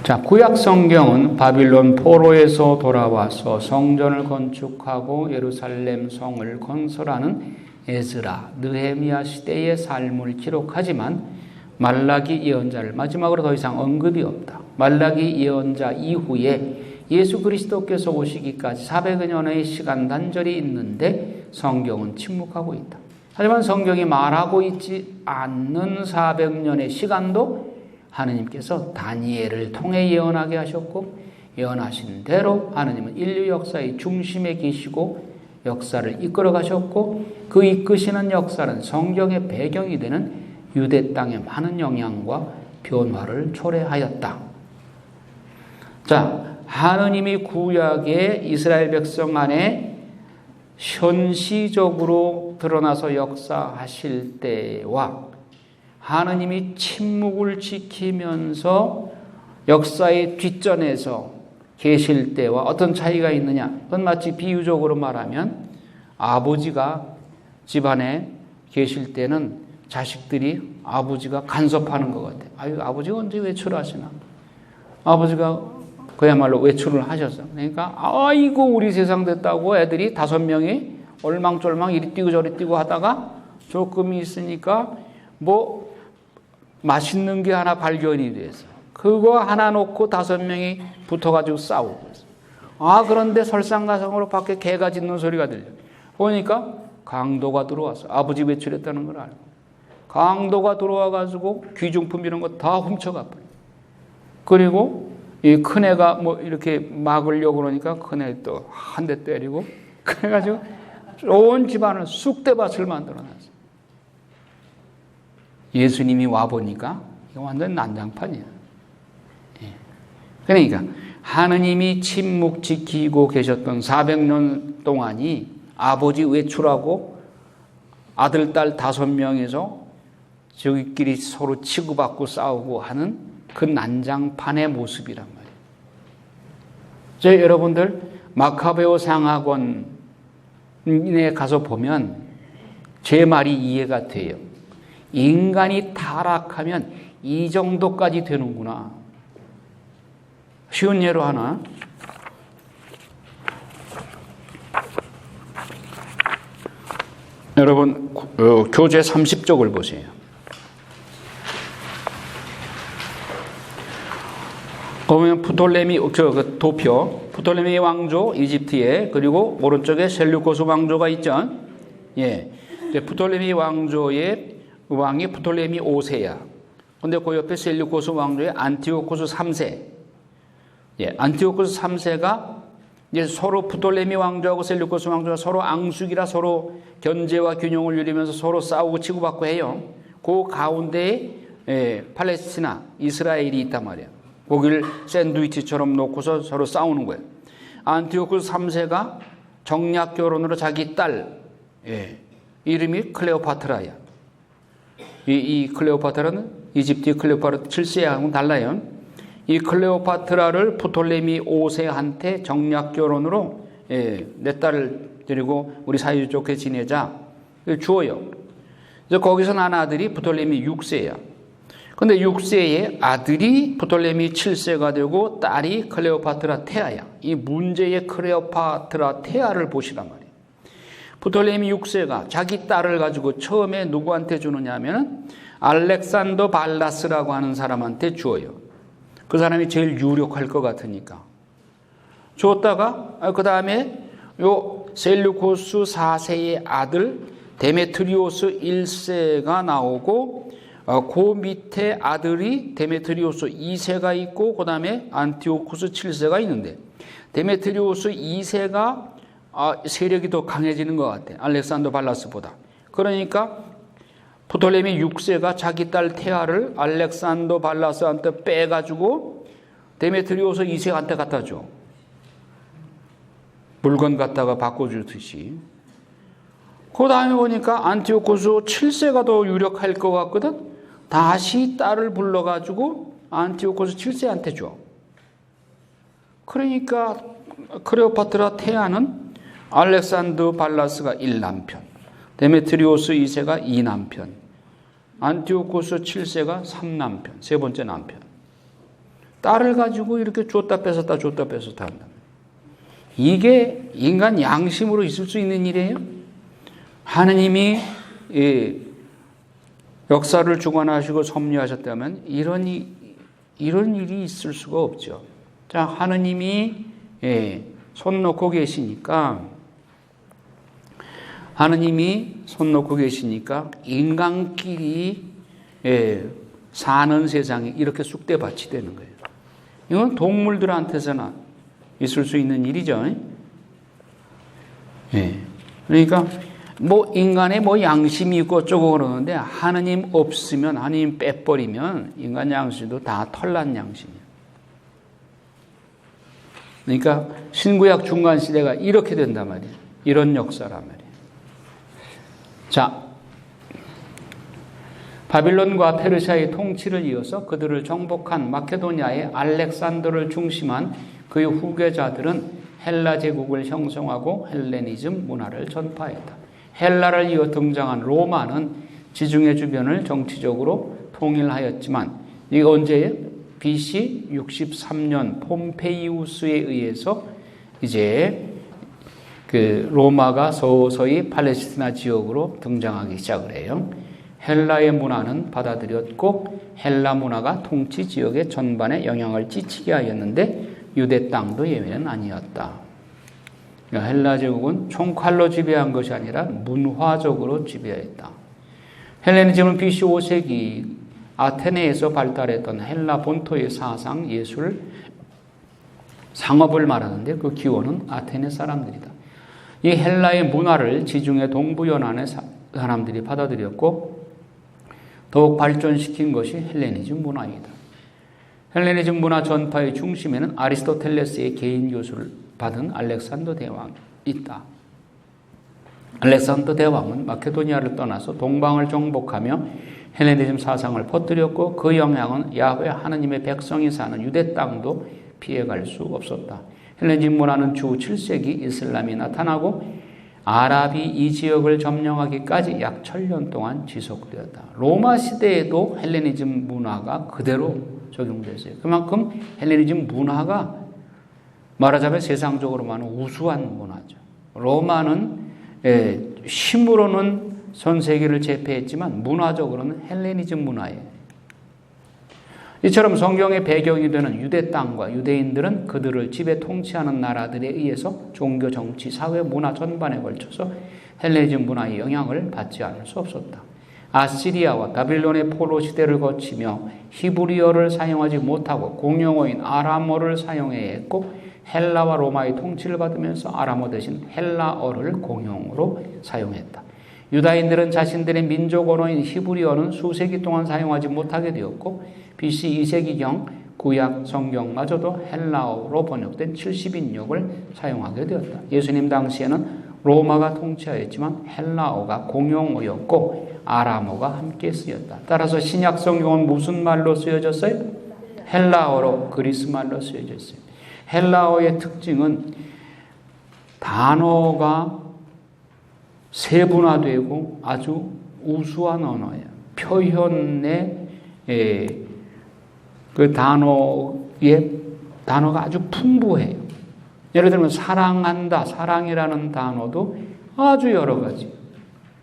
자, 구약 성경은 바빌론 포로에서 돌아와서 성전을 건축하고 예루살렘 성을 건설하는 에스라, 느헤미야 시대의 삶을 기록하지만 말라기 예언자를 마지막으로 더 이상 언급이 없다. 말라기 예언자 이후에 예수 그리스도께서 오시기까지 400여 년의 시간 단절이 있는데 성경은 침묵하고 있다. 하지만 성경이 말하고 있지 않는 400년의 시간도 하느님께서 다니엘을 통해 예언하게 하셨고, 예언하신 대로 하느님은 인류 역사의 중심에 계시고 역사를 이끌어 가셨고, 그 이끄시는 역사는 성경의 배경이 되는 유대 땅의 많은 영향과 변화를 초래하였다. 자, 하느님이 구약의 이스라엘 백성 안에 현시적으로 드러나서 역사하실 때와 하느님이 침묵을 지키면서 역사의 뒷전에서 계실 때와 어떤 차이가 있느냐? 그건 마치 비유적으로 말하면 아버지가 집안에 계실 때는 자식들이 아버지가 간섭하는 것 같아요. 아유, 아버지가 언제 외출하시나? 아버지가 그야말로 외출을 하셨어. 그러니까 아이고 우리 세상 됐다고 애들이 5명이 얼망졸망 이리 뛰고 저리 뛰고 하다가 조금 있으니까 뭐 맛있는 게 하나 발견이 돼서 그거 하나 놓고 5명이 붙어가지고 싸우고 있어. 아, 그런데 설상가상으로 밖에 개가 짖는 소리가 들려. 보니까 강도가 들어왔어. 아버지 외출했다는 걸 알고. 강도가 들어와가지고 귀중품 이런 거 다 훔쳐가 버려. 그리고 이 큰애가 뭐 이렇게 막으려고 그러니까 큰애 또 한 대 때리고, 그래가지고 온 집안을 쑥대밭을 만들어놨어. 예수님이 와보니까 이거 완전 난장판이야. 그러니까 하느님이 침묵 지키고 계셨던 400년 동안이 아버지 외출하고 아들, 딸 5명이서 저희끼리 서로 치고받고 싸우고 하는 그 난장판의 모습이란 말이에요. 저희 여러분들 마카베오 상학원에 가서 보면 제 말이 이해가 돼요. 인간이 타락하면 이 정도까지 되는구나. 쉬운 예로 하나. 여러분 교재 30쪽을 보세요. 보면 프톨레미 도표, 프톨레미 왕조 이집트에, 그리고 오른쪽에 셀루코스 왕조가 있죠. 예, 프톨레미 왕조의 왕이 프톨레미 5세야. 근데 그 옆에 셀루코스 왕조의 안티오코스 3세. 예, 안티오코스 3세가 이제 서로 프톨레미 왕조하고 셀루코스 왕조가 서로 앙숙이라 서로 견제와 균형을 이루면서 서로 싸우고 치고받고 해요. 그 가운데에 팔레스티나, 이스라엘이 있단 말이에요. 고기를 샌드위치처럼 놓고서 서로 싸우는 거예요. 안티오쿠스 3세가 정략 결혼으로 자기 딸, 이름이 클레오파트라야. 이 클레오파트라는 이집트 클레오파트라 7세하고는 달라요. 이 클레오파트라를 프톨레미 5세한테 정략 결혼으로 내 딸을 데리고 우리 사이좋게 지내자 주어요. 그래서 거기서 난 아들이 프톨레미 6세야. 근데 6세의 아들이 프톨레미 7세가 되고 딸이 클레오파트라 테아야. 이 문제의 클레오파트라 테아를 보시란 말이에요. 프톨레미 6세가 자기 딸을 가지고 처음에 누구한테 주느냐 하면 알렉산더 발라스라고 하는 사람한테 주어요. 그 사람이 제일 유력할 것 같으니까. 줬다가 그 다음에 요 셀루코스 4세의 아들 데메트리오스 1세가 나오고 그 밑에 아들이 데메트리오스 2세가 있고 그 다음에 안티오쿠스 7세가 있는데 데메트리오스 2세가 세력이 더 강해지는 것 같아. 알렉산더 발라스보다. 그러니까 프톨레미 6세가 자기 딸 테아를 알렉산더 발라스한테 빼가지고 데메트리오스 2세한테 갖다 줘. 물건 갖다가 바꿔주듯이. 그 다음에 보니까 안티오쿠스 7세가 더 유력할 것 같거든. 다시 딸을 불러가지고 안티오쿠스 7세한테 줘. 그러니까 클레오파트라 테아는 알렉산더 발라스가 1남편, 데메트리오스 2세가 2남편, 안티오쿠스 7세가 3남편, 세 번째 남편. 딸을 가지고 이렇게 줬다 뺏었다 한다. 이게 인간 양심으로 있을 수 있는 일이에요? 하느님이 역사를 주관하시고 섭리하셨다면 이런 일이 있을 수가 없죠. 자, 하느님이 손 놓고 계시니까 인간끼리 사는 세상에 이렇게 쑥대밭이 되는 거예요. 이건 동물들한테서나 있을 수 있는 일이죠. 그러니까 인간의 양심이 있고 어쩌고 그러는데 하느님 없으면, 하느님 빼버리면 인간 양심도 다 털난 양심이에요. 그러니까 신구약 중간 시대가 이렇게 된단 말이에요. 이런 역사란 말이에요. 자, 바빌론과 페르시아의 통치를 이어서 그들을 정복한 마케도니아의 알렉산더를 중심한 그의 후계자들은 헬라 제국을 형성하고 헬레니즘 문화를 전파했다. 헬라를 이어 등장한 로마는 지중해 주변을 정치적으로 통일하였지만 이게 언제예요? BC 63년 폼페이우스에 의해서 이제 로마가 서서히 팔레스티나 지역으로 등장하기 시작을 해요. 헬라의 문화는 받아들였고 헬라 문화가 통치 지역의 전반에 영향을 끼치게 하였는데 유대 땅도 예외는 아니었다. 그러니까 헬라 제국은 총칼로 지배한 것이 아니라 문화적으로 지배했다. 헬레니즘은 BC 5세기 아테네에서 발달했던 헬라 본토의 사상, 예술, 상업을 말하는데 그 기원은 아테네 사람들이다. 이 헬라의 문화를 지중해 동부 연안의 사람들이 받아들였고 더욱 발전시킨 것이 헬레니즘 문화이다. 헬레니즘 문화 전파의 중심에는 아리스토텔레스의 개인 교수를 받은 알렉산더 대왕이 있다. 알렉산더 대왕은 마케도니아를 떠나서 동방을 정복하며 헬레니즘 사상을 퍼뜨렸고 그 영향은 야훼 하느님의 백성이 사는 유대 땅도 피해갈 수 없었다. 헬레니즘 문화는 주 7세기 이슬람이 나타나고 아랍이 이 지역을 점령하기까지 약 1000년 동안 지속되었다. 로마 시대에도 헬레니즘 문화가 그대로 적용됐어요. 그만큼 헬레니즘 문화가 말하자면 세상적으로 말하는 우수한 문화죠. 로마는 힘으로는 전 세계를 제패했지만 문화적으로는 헬레니즘 문화예요. 이처럼 성경의 배경이 되는 유대 땅과 유대인들은 그들을 지배 통치하는 나라들에 의해서 종교, 정치, 사회, 문화 전반에 걸쳐서 헬레니즘 문화의 영향을 받지 않을 수 없었다. 아시리아와 바빌론의 포로 시대를 거치며 히브리어를 사용하지 못하고 공용어인 아람어를 사용해야 했고 헬라와 로마의 통치를 받으면서 아람어 대신 헬라어를 공용어로 사용했다. 유다인들은 자신들의 민족 언어인 히브리어는 수세기 동안 사용하지 못하게 되었고 BC 2세기경 구약 성경마저도 헬라어로 번역된 70인역을 사용하게 되었다. 예수님 당시에는 로마가 통치하였지만 헬라어가 공용어였고 아람어가 함께 쓰였다. 따라서 신약 성경은 무슨 말로 쓰여졌어요? 헬라어로, 그리스 말로 쓰여졌어요. 헬라어의 특징은 단어가 세분화되고 아주 우수한 언어예요. 표현의 그 단어가 아주 풍부해요. 예를 들면 사랑한다, 사랑이라는 단어도 아주 여러 가지.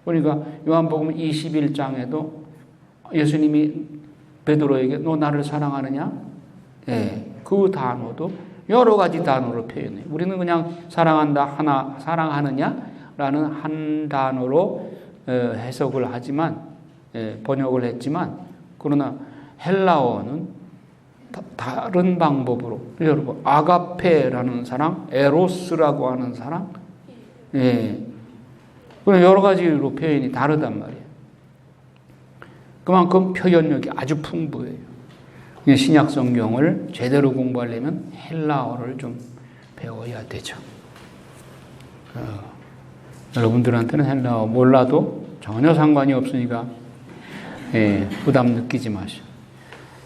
그러니까 요한복음 21장에도 예수님이 베드로에게 너 나를 사랑하느냐? 그 단어도 여러 가지 단어로 표현해요. 우리는 그냥 사랑한다, 사랑하느냐라는 한 단어로 해석을 하지만, 번역을 했지만, 그러나 헬라어는 다른 방법으로, 여러분, 아가페라는 사랑, 에로스라고 하는 사랑, 여러 가지로 표현이 다르단 말이에요. 그만큼 표현력이 아주 풍부해요. 신약 성경을 제대로 공부하려면 헬라어를 좀 배워야 되죠. 여러분들한테는 헬라어 몰라도 전혀 상관이 없으니까 부담 느끼지 마시오.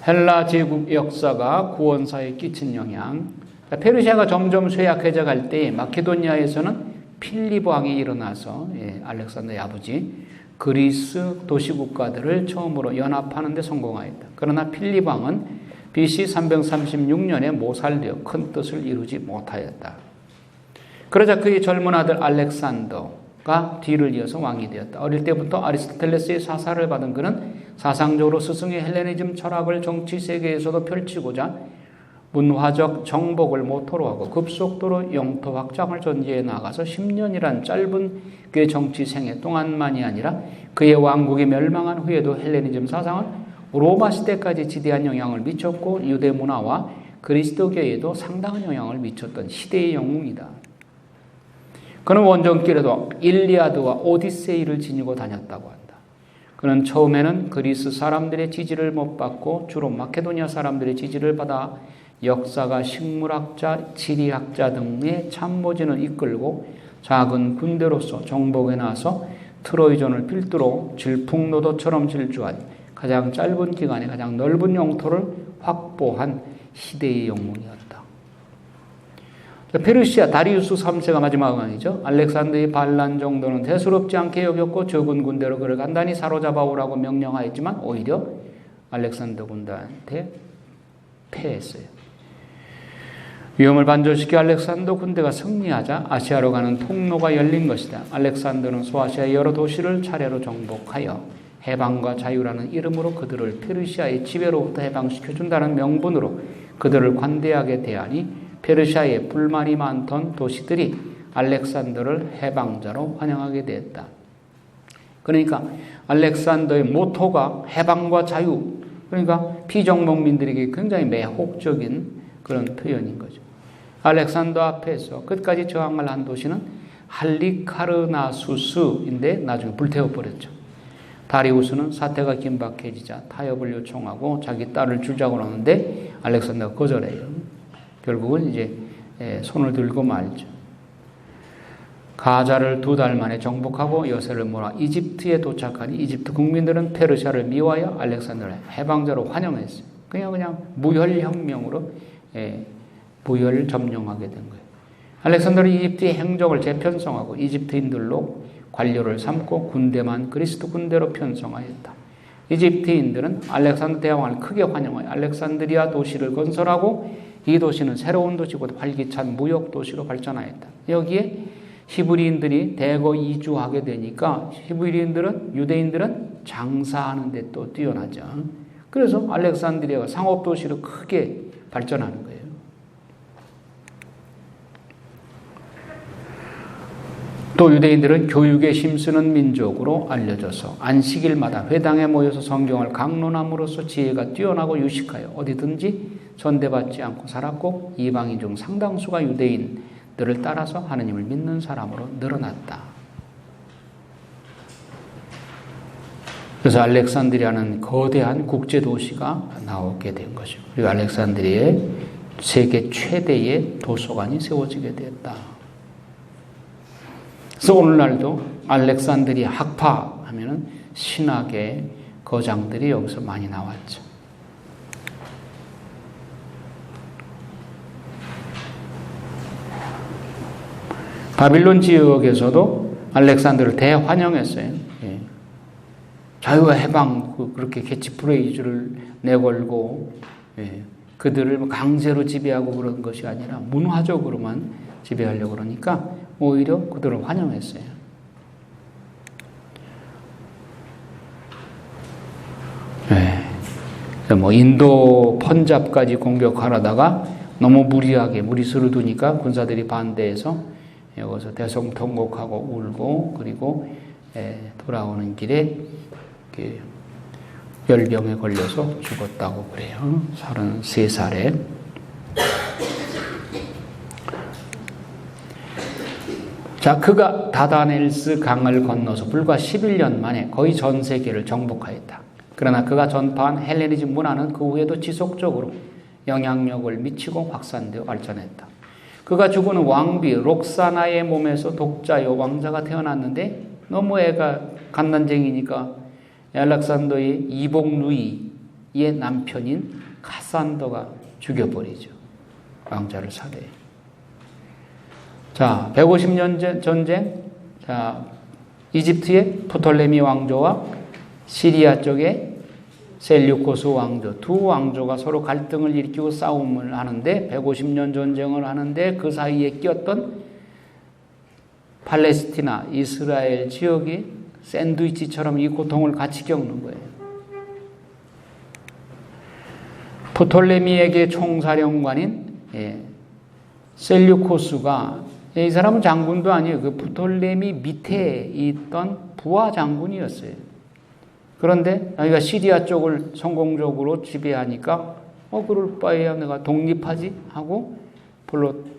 헬라 제국 역사가 구원사에 끼친 영향. 페르시아가 점점 쇠약해져 갈 때 마케도니아에서는 필립 왕이 일어나서 알렉산더의 아버지 그리스 도시국가들을 처음으로 연합하는 데 성공하였다. 그러나 필립 왕은 BC 336년에 모살되어 큰 뜻을 이루지 못하였다. 그러자 그의 젊은 아들 알렉산더가 뒤를 이어서 왕이 되었다. 어릴 때부터 아리스토텔레스의 사사를 받은 그는 사상적으로 스승의 헬레니즘 철학을 정치 세계에서도 펼치고자 문화적 정복을 모토로 하고 급속도로 영토 확장을 전제해 나가서 10년이란 짧은 그의 정치 생애 동안만이 아니라 그의 왕국이 멸망한 후에도 헬레니즘 사상은 로마 시대까지 지대한 영향을 미쳤고 유대 문화와 그리스도교에도 상당한 영향을 미쳤던 시대의 영웅이다. 그는 원정길에도 일리아드와 오디세이를 지니고 다녔다고 한다. 그는 처음에는 그리스 사람들의 지지를 못 받고 주로 마케도니아 사람들의 지지를 받아 역사가 식물학자, 지리학자 등의 참모진을 이끌고 작은 군대로서 정복에 나서 트로이전을 필두로 질풍노도처럼 질주한 가장 짧은 기간에 가장 넓은 영토를 확보한 시대의 영웅이었다. 페르시아 다리우스 3세가 마지막 왕이죠. 알렉산더의 반란 정도는 대수롭지 않게 여겼고 적은 군대로 그를 간단히 사로잡아 오라고 명령하였지만 오히려 알렉산더 군대한테 패했어요. 위험을 반조시켜 알렉산더 군대가 승리하자 아시아로 가는 통로가 열린 것이다. 알렉산더는 소아시아의 여러 도시를 차례로 정복하여 해방과 자유라는 이름으로 그들을 페르시아의 지배로부터 해방시켜준다는 명분으로 그들을 관대하게 대하니 페르시아에 불만이 많던 도시들이 알렉산더를 해방자로 환영하게 되었다. 그러니까 알렉산더의 모토가 해방과 자유, 그러니까 피정복민들에게 굉장히 매혹적인 그런 표현인 거죠. 알렉산더 앞에서 끝까지 저항을 한 도시는 할리카르나수스인데 나중에 불태워버렸죠. 다리우스는 사태가 긴박해지자 타협을 요청하고 자기 딸을 주자고 하는데 알렉산더가 거절해요. 결국은 이제 손을 들고 말죠. 가자를 2달 만에 정복하고 여세를 몰아 이집트에 도착하니 이집트 국민들은 페르시아를 미워하여 알렉산더를 해방자로 환영했어요. 그냥 무혈혁명으로 무혈을 점령하게 된 거예요. 알렉산더는 이집트의 행정을 재편성하고 이집트인들로 관료를 삼고 군대만 그리스도 군대로 편성하였다. 이집트인들은 알렉산더 대왕을 크게 환영하여 알렉산드리아 도시를 건설하고 이 도시는 새로운 도시보다 활기찬 무역 도시로 발전하였다. 여기에 히브리인들이 대거 이주하게 되니까 유대인들은 장사하는 데 또 뛰어나죠. 그래서 알렉산드리아가 상업 도시로 크게 발전하는 거예요. 또 유대인들은 교육에 힘쓰는 민족으로 알려져서 안식일마다 회당에 모여서 성경을 강론함으로써 지혜가 뛰어나고 유식하여 어디든지 전대받지 않고 살았고 이방인 중 상당수가 유대인들을 따라서 하느님을 믿는 사람으로 늘어났다. 그래서 알렉산드리아는 거대한 국제 도시가 나오게 된 것이고, 그리고 알렉산드리아에 세계 최대의 도서관이 세워지게 되었다. 그래서 오늘날도 알렉산드리아 학파 하면은 신학의 거장들이 여기서 많이 나왔죠. 바빌론 지역에서도 알렉산더를 대환영했어요. 예. 자유와 해방, 그렇게 캐치프레이즈를 내걸고, 예. 그들을 강제로 지배하고 그런 것이 아니라 문화적으로만 지배하려고 그러니까 오히려 그들을 환영했어요. 예. 뭐 인도 펀잡까지 공격하려다가 너무 무리수를 두니까 군사들이 반대해서 여기서 대성통곡하고 울고, 그리고 돌아오는 길에 열병에 걸려서 죽었다고 그래요. 33살에. 자, 그가 다다넬스 강을 건너서 불과 11년 만에 거의 전 세계를 정복하였다. 그러나 그가 전파한 헬레니즘 문화는 그 후에도 지속적으로 영향력을 미치고 확산되어 발전했다. 그가 죽은 왕비 록사나의 몸에서 독자요 왕자가 태어났는데 너무 애가 갓난쟁이니까 알렉산더의 이복 루이의 남편인 카산더가 죽여버리죠. 왕자를 살해해. 자, 150년 전쟁. 자, 이집트의 프톨레미 왕조와 시리아 쪽의 셀류코스 왕조, 두 왕조가 서로 갈등을 일으키고 싸움을 하는데 150년 전쟁을 하는데 그 사이에 끼었던 팔레스티나, 이스라엘 지역이 샌드위치처럼 이 고통을 같이 겪는 거예요. 프톨레미에게 총사령관인 셀류코스가, 이 사람은 장군도 아니에요. 그 프톨레미 밑에 있던 부하 장군이었어요. 그런데 자기가 시리아 쪽을 성공적으로 지배하니까 그럴 바에야 내가 독립하지 하고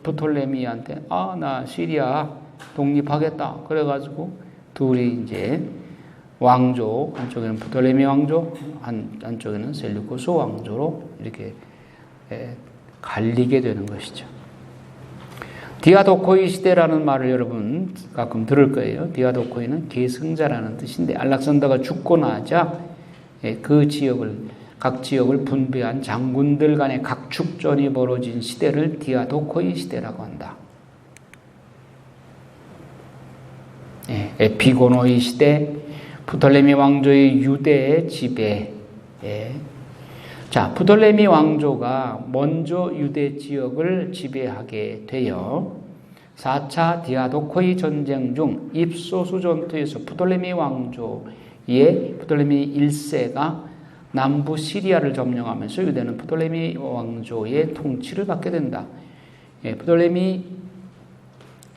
프톨레미한테 나 시리아 독립하겠다. 그래가지고 둘이 이제 왕조, 한쪽에는 프톨레미 왕조, 한쪽에는 셀류코스 왕조로 이렇게 갈리게 되는 것이죠. 디아도코이 시대라는 말을 여러분 가끔 들을 거예요. 디아도코이는 계승자라는 뜻인데, 알렉산더가 죽고 나자 그 각 지역을 분배한 장군들 간의 각축전이 벌어진 시대를 디아도코이 시대라고 한다. 에피고노이 시대, 프톨레미 왕조의 유대의 지배. 자, 프톨레미 왕조가 먼저 유대 지역을 지배하게 되어 4차 디아도코이 전쟁 중 입소수 전투에서 프톨레미 왕조의 프톨레미 1세가 남부 시리아를 점령하면서 유대는 프톨레미 왕조의 통치를 받게 된다. 프톨레미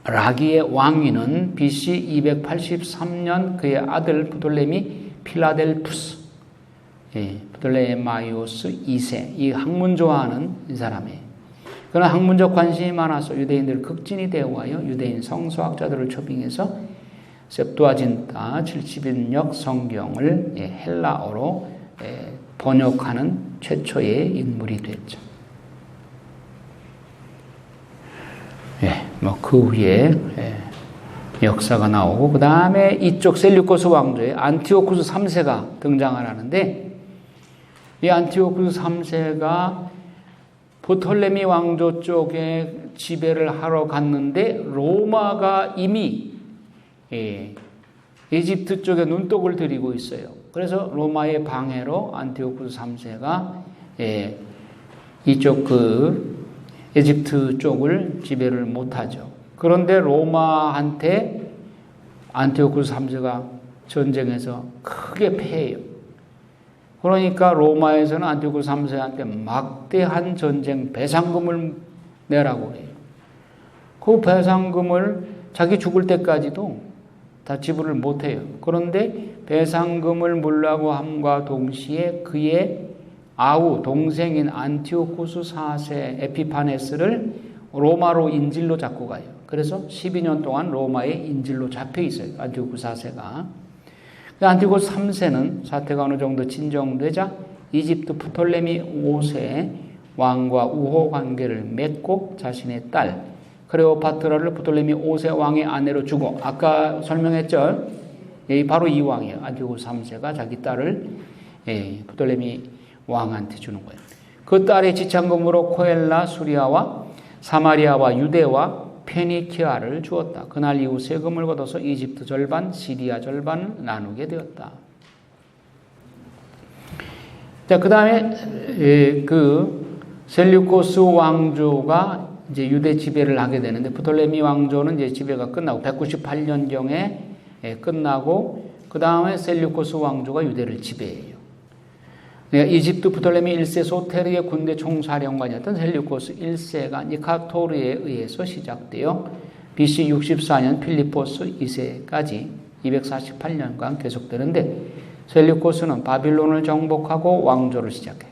라기의 왕위는 BC 283년 그의 아들 프톨레미 필라델푸스, 프톨레마이오스 2세, 이 학문 좋아하는 이 사람이에요. 그러나 학문적 관심이 많아서 유대인들을 극진히 대우하여 유대인 성서학자들을 초빙해서 셉투아진타 70인역 성경을 헬라어로 번역하는 최초의 인물이 됐죠. 그 후에 역사가 나오고, 그 다음에 이쪽 셀류코스 왕조의 안티오쿠스 3세가 등장을 하는데, 이 안티오쿠스 3세가 프톨레미 왕조 쪽에 지배를 하러 갔는데 로마가 이미 이집트 쪽에 눈독을 들이고 있어요. 그래서 로마의 방해로 안티오쿠스 3세가 이쪽 이집트 쪽을 지배를 못하죠. 그런데 로마한테 안티오쿠스 3세가 전쟁에서 크게 패해요. 그러니까 로마에서는 안티오쿠스 3세한테 막대한 전쟁 배상금을 내라고 해요. 그 배상금을 자기 죽을 때까지도 다 지불을 못해요. 그런데 배상금을 물라고 함과 동시에 그의 아우 동생인 안티오쿠스 4세 에피파네스를 로마로 인질로 잡고 가요. 그래서 12년 동안 로마에 인질로 잡혀 있어요. 안티오쿠스 4세가. 안티고스 3세는 사태가 어느 정도 진정되자 이집트 프톨레미 5세 왕과 우호 관계를 맺고 자신의 딸 클레오파트라를 프톨레미 5세 왕의 아내로 주고, 아까 설명했죠? 바로 이 왕이에요. 안티고스 3세가 자기 딸을 프톨레미 왕한테 주는 거예요. 그 딸의 지참금으로 코엘라, 수리아와 사마리아와 유대와 페니키아를 주었다. 그날 이후 세금을 걷어서 이집트 절반, 시리아 절반을 나누게 되었다. 자, 그 다음에 그 셀류코스 왕조가 이제 유대 지배를 하게 되는데, 프톨레미 왕조는 이제 지배가 끝나고 198년경에 끝나고, 그 다음에 셀류코스 왕조가 유대를 지배해요. 이집트 프톨레미 1세 소테르의 군대 총사령관이었던 셀류코스 1세가 니카토르에 의해서 시작되어 BC 64년 필리포스 2세까지 248년간 계속되는데, 셀류코스는 바빌론을 정복하고 왕조를 시작해요.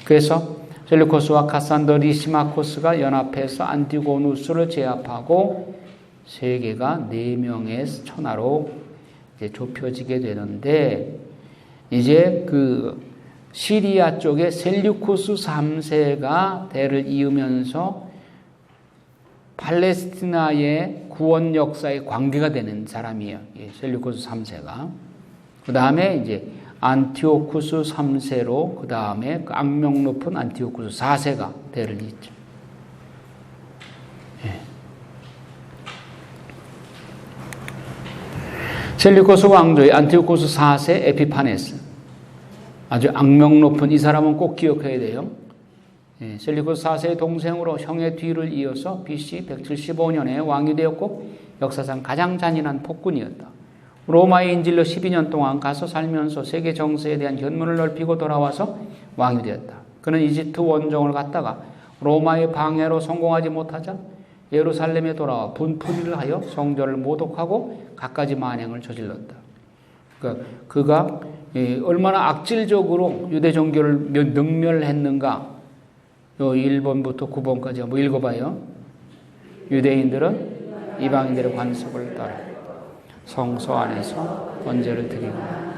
그래서 셀류코스와 카산더 리시마코스가 연합해서 안티고누스를 제압하고 세계가 4명의 천하로 이제 좁혀지게 되는데, 이제 그 시리아 쪽에 셀류코스 3세가 대를 이으면서 팔레스티나의 구원 역사에 관계가 되는 사람이에요. 셀류코스 3세가. 그 다음에 이제 안티오쿠스 3세로, 그 다음에 그 악명 높은 안티오쿠스 4세가 대를 잇죠. 셀류코스 왕조의 안티오쿠스 4세 에피파네스, 아주 악명 높은 이 사람은 꼭 기억해야 돼요. 셀류코스 4세의 동생으로 형의 뒤를 이어서 BC 175년에 왕이 되었고 역사상 가장 잔인한 폭군이었다. 로마에 인질로 12년 동안 가서 살면서 세계 정세에 대한 견문을 넓히고 돌아와서 왕이 되었다. 그는 이집트 원정을 갔다가 로마의 방해로 성공하지 못하자 예루살렘에 돌아와 분풀이를 하여 성전을 모독하고 갖가지 만행을 저질렀다. 그러니까 그가 얼마나 악질적으로 유대 종교를 능멸했는가. 요 1번부터 9번까지 한번 읽어봐요. 유대인들은 이방인들의 관습을 따라 성소 안에서 번제를 드리거나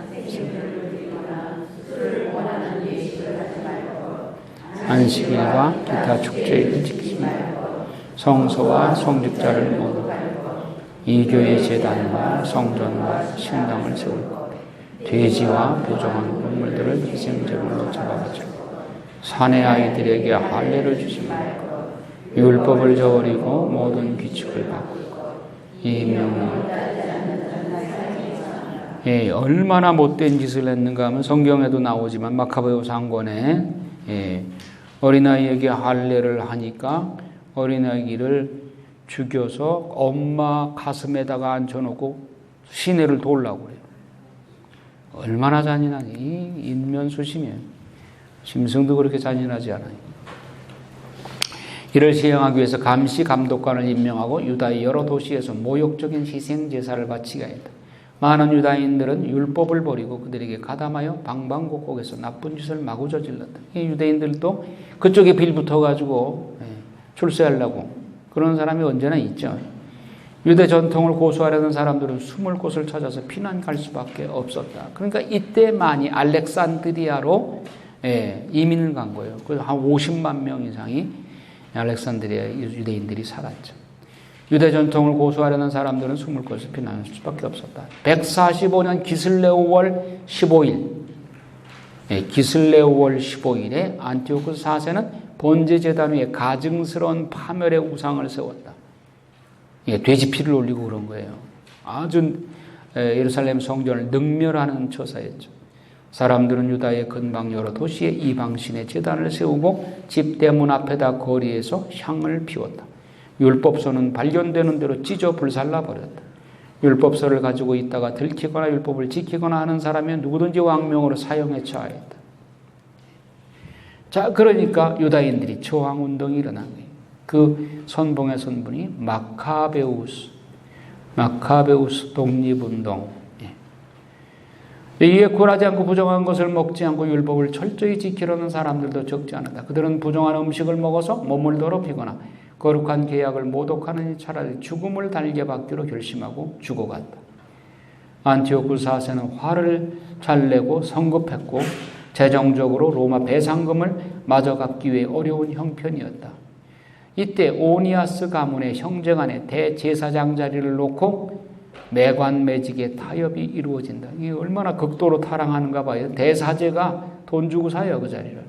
안식일과 기타 축제일을 지킵니다. 성소와 성직자를 모두 이교의 제단과 성전과 신당을 세우고 돼지와 보정한 동물들을 희생제물로 잡아가지고 사내 아이들에게 할례를 주시며 율법을 저버리고 모든 규칙을 바꾸고 이 명령을 얼마나 못된 짓을 했는가 하면 성경에도 나오지만 마카베오 상권에 어린아이에게 할례를 하니까 어린아이를 죽여서 엄마 가슴에다가 앉혀놓고 시내를 돌라고 그래요. 얼마나 잔인하니. 인면수심이에요. 심승도 그렇게 잔인하지 않아요. 이를 시행하기 위해서 감시 감독관을 임명하고 유다의 여러 도시에서 모욕적인 희생제사를 바치게 했다. 많은 유다인들은 율법을 버리고 그들에게 가담하여 방방곡곡에서 나쁜 짓을 마구 저질렀다. 이 유대인들도 그쪽에 빌붙어가지고 출세하려고 그런 사람이 언제나 있죠. 유대 전통을 고수하려는 사람들은 숨을 곳을 찾아서 피난 갈 수밖에 없었다. 그러니까 이때만이 알렉산드리아로 이민을 간 거예요. 그래서 한 50만 명 이상이 알렉산드리아 유대인들이 살았죠. 유대 전통을 고수하려는 사람들은 숨을 곳을 피난할 수밖에 없었다. 145년 기슬레오월 15일, 기슬레오월 15일에 안티오쿠스 4세는 번제 제단 위에 가증스러운 파멸의 우상을 세웠다. 돼지 피를 올리고 그런 거예요. 아주 예루살렘 성전을 능멸하는 처사였죠. 사람들은 유다의 근방 여러 도시에 이방신의 제단을 세우고 집 대문 앞에다 거리에서 향을 피웠다. 율법서는 발견되는 대로 찢어 불살라 버렸다. 율법서를 가지고 있다가 들키거나 율법을 지키거나 하는 사람은 누구든지 왕명으로 사형에 처하였다. 자, 그러니까 유다인들이 저항운동이 일어난 거예요. 그 선봉의 선분이 마카베우스 독립운동. 이에 굴하지 않고 부정한 것을 먹지 않고 율법을 철저히 지키려는 사람들도 적지 않았다. 그들은 부정한 음식을 먹어서 몸을 더럽히거나 거룩한 계약을 모독하느니 차라리 죽음을 달게 받기로 결심하고 죽어갔다. 안티오쿠스 4세는 화를 잘 내고 성급했고 재정적으로 로마 배상금을 마저 갚기 위해 어려운 형편이었다. 이때 오니아스 가문의 형제간의 대제사장 자리를 놓고 매관매직의 타협이 이루어진다. 이게 얼마나 극도로 타락하는가 봐요. 대사제가 돈 주고 사요, 그 자리를.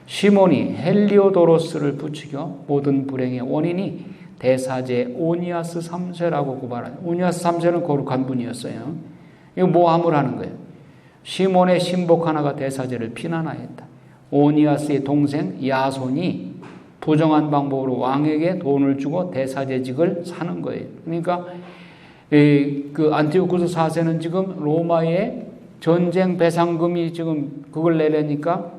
시몬이 헬리오도로스를 부추겨 모든 불행의 원인이 대사제 오니아스 3세라고 고발하는. 오니아스 3세는 거룩한 분이었어요. 이거 모함을 하는 거예요. 시몬의 신복 하나가 대사제를 비난하였다. 오니아스의 동생 야손이 부정한 방법으로 왕에게 돈을 주고 대사제직을 사는 거예요. 그러니까 그 안티오쿠스 4세는 지금 로마의 전쟁 배상금이 지금 그걸 내려니까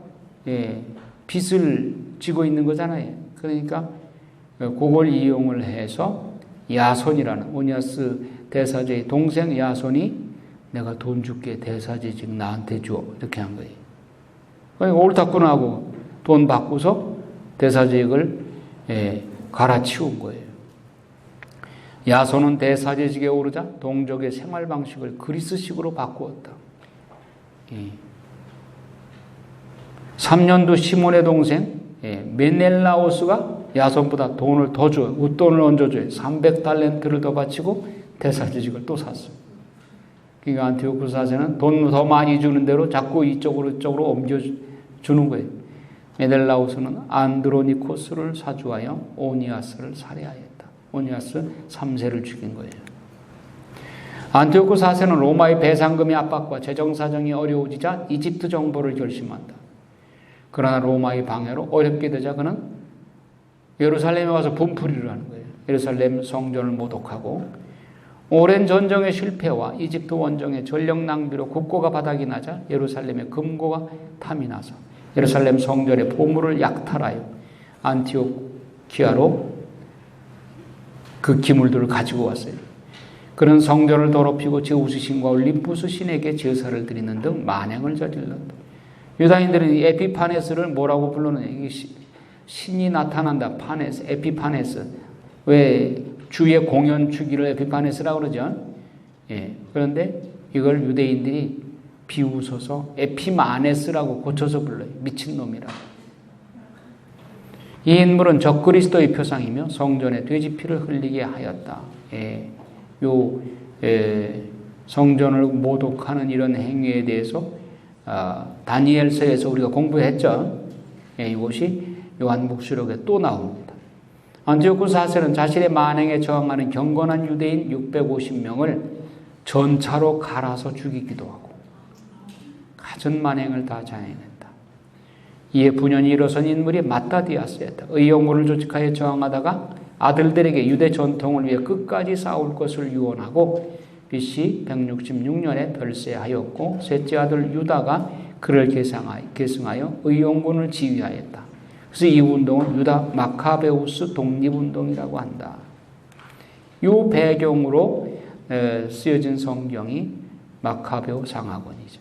빚을 지고 있는 거잖아요. 그러니까 그걸 이용을 해서 야손이라는 오니아스 대사제의 동생 야손이 내가 돈 줄게 대사제직 나한테 줘 이렇게 한 거예요. 그러니까 옳다구나 돈 받고서 대사제직을 갈아치운 거예요. 야손은 대사제직에 오르자 동족의 생활 방식을 그리스식으로 바꾸었다. 3년도 시몬의 동생 메넬라오스가 야손보다 돈을 더 줘요. 웃돈을 얹어줘요. 300달렌트를 더 바치고 대사제직을 또 샀어요. 그러니까 안티오쿠스 4세는 돈 더 많이 주는 대로 자꾸 이쪽으로 옮겨주는 거예요. 메넬라오스는 안드로니코스를 사주하여 오니아스를 살해하였다. 오니아스 3세를 죽인 거예요. 안티오쿠스 4세는 로마의 배상금의 압박과 재정사정이 어려워지자 이집트 정보를 결심한다. 그러나 로마의 방해로 어렵게 되자 그는 예루살렘에 와서 분풀이를 하는 거예요. 예루살렘 성전을 모독하고 오랜 전쟁의 실패와 이집트 원정의 전력 낭비로 국고가 바닥이 나자 예루살렘의 금고가 탐이 나서 예루살렘 성전의 보물을 약탈하여 안티오키아로 그 기물들을 가지고 왔어요. 그는 성전을 더럽히고 제우스 신과 올림푸스 신에게 제사를 드리는 등 만행을 저질렀다. 유다인들은 이 에피파네스를 뭐라고 불렀느냐. 이게 신이 나타난다. 파네스, 에피파네스. 왜 주의 공연 주기를 에피파네스라고 그러죠. 그런데 이걸 유대인들이 비웃어서 에피마네스라고 고쳐서 불러요. 미친놈이라고. 이 인물은 적그리스도의 표상이며 성전에 돼지피를 흘리게 하였다. 성전을 모독하는 이런 행위에 대해서 다니엘서에서 우리가 공부했죠. 이것이 요한복수록에 또 나옵니다. 안티오쿠스 4세는 자신의 만행에 저항하는 경건한 유대인 650명을 전차로 갈아서 죽이기도 하고 갖은 만행을 다 자행했다. 이에 분연히 일어선 인물이 마따디아스였다. 의용군을 조직하여 저항하다가 아들들에게 유대 전통을 위해 끝까지 싸울 것을 유언하고 BC 166년에 별세하였고 셋째 아들 유다가 그를 계승하여 의용군을 지휘하였다. 그래서 이 운동은 유다 마카베우스 독립운동이라고 한다. 이 배경으로 쓰여진 성경이 마카베오 상하권이죠.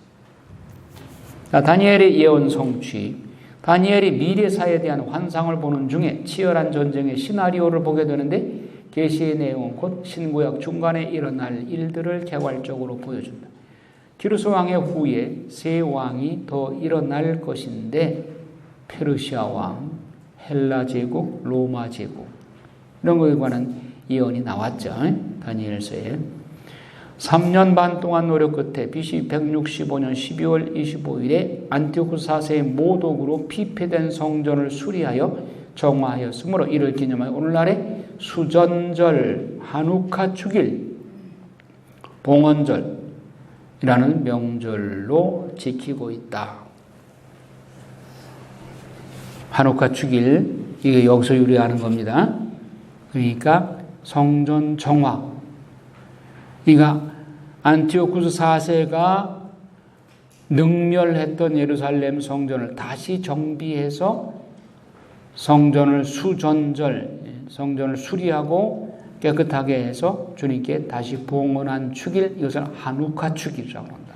다니엘의 예언 성취. 다니엘이 미래사에 대한 환상을 보는 중에 치열한 전쟁의 시나리오를 보게 되는데 계시의 내용은 곧 신구약 중간에 일어날 일들을 개괄적으로 보여준다. 기루스 왕의 후에 세 왕이 더 일어날 것인데 페르시아 왕, 헬라 제국, 로마 제국 이런 거에 관한 예언이 나왔죠. 다니엘서에. 3년 반 동안 노력 끝에 BC 165년 12월 25일에 안티오쿠스 4세의 모독으로 피폐된 성전을 수리하여 정화하였으므로 이를 기념하여 오늘날의 수전절, 하누카 축일, 봉헌절이라는 명절로 지키고 있다. 하누카 축일, 이게 여기서 유래하는 겁니다. 그러니까 성전 정화. 그러니까 안티오쿠스 4세가 능멸했던 예루살렘 성전을 다시 정비해서 성전을 성전을 수리하고 깨끗하게 해서 주님께 다시 봉헌한 축일, 이것을 하누카 축일이라고 합니다.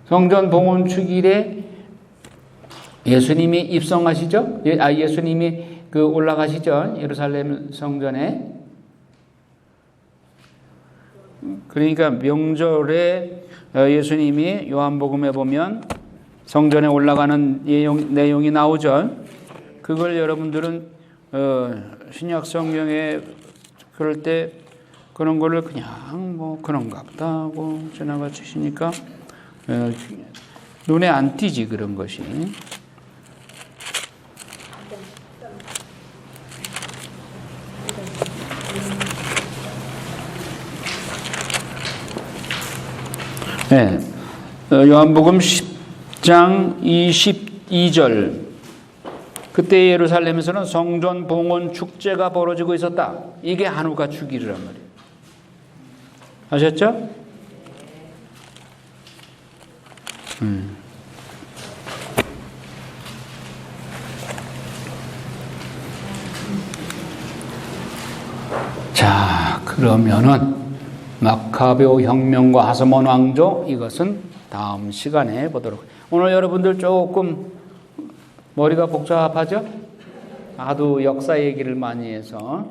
성전 봉헌 축일에 예수님이 입성하시죠? 예수님이 올라가시죠? 예루살렘 성전에. 그러니까 명절에 예수님이 요한복음에 보면 성전에 올라가는 내용이 나오죠. 그걸 여러분들은 신약 성경에 그럴 때 그런 거를 그냥 뭐 그런가 보다 하고 지나가 주시니까 눈에 안 띄지 그런 것이. 네, 요한복음 10장 22절. 그때 예루살렘에서는 성전 봉헌 축제가 벌어지고 있었다. 이게 한우가 주기란 말이에요. 아셨죠? 자, 그러면은 마카베오 혁명과 하스몬 왕조, 이것은 다음 시간에 보도록. 오늘 여러분들 조금 머리가 복잡하죠? 하도 역사 얘기를 많이 해서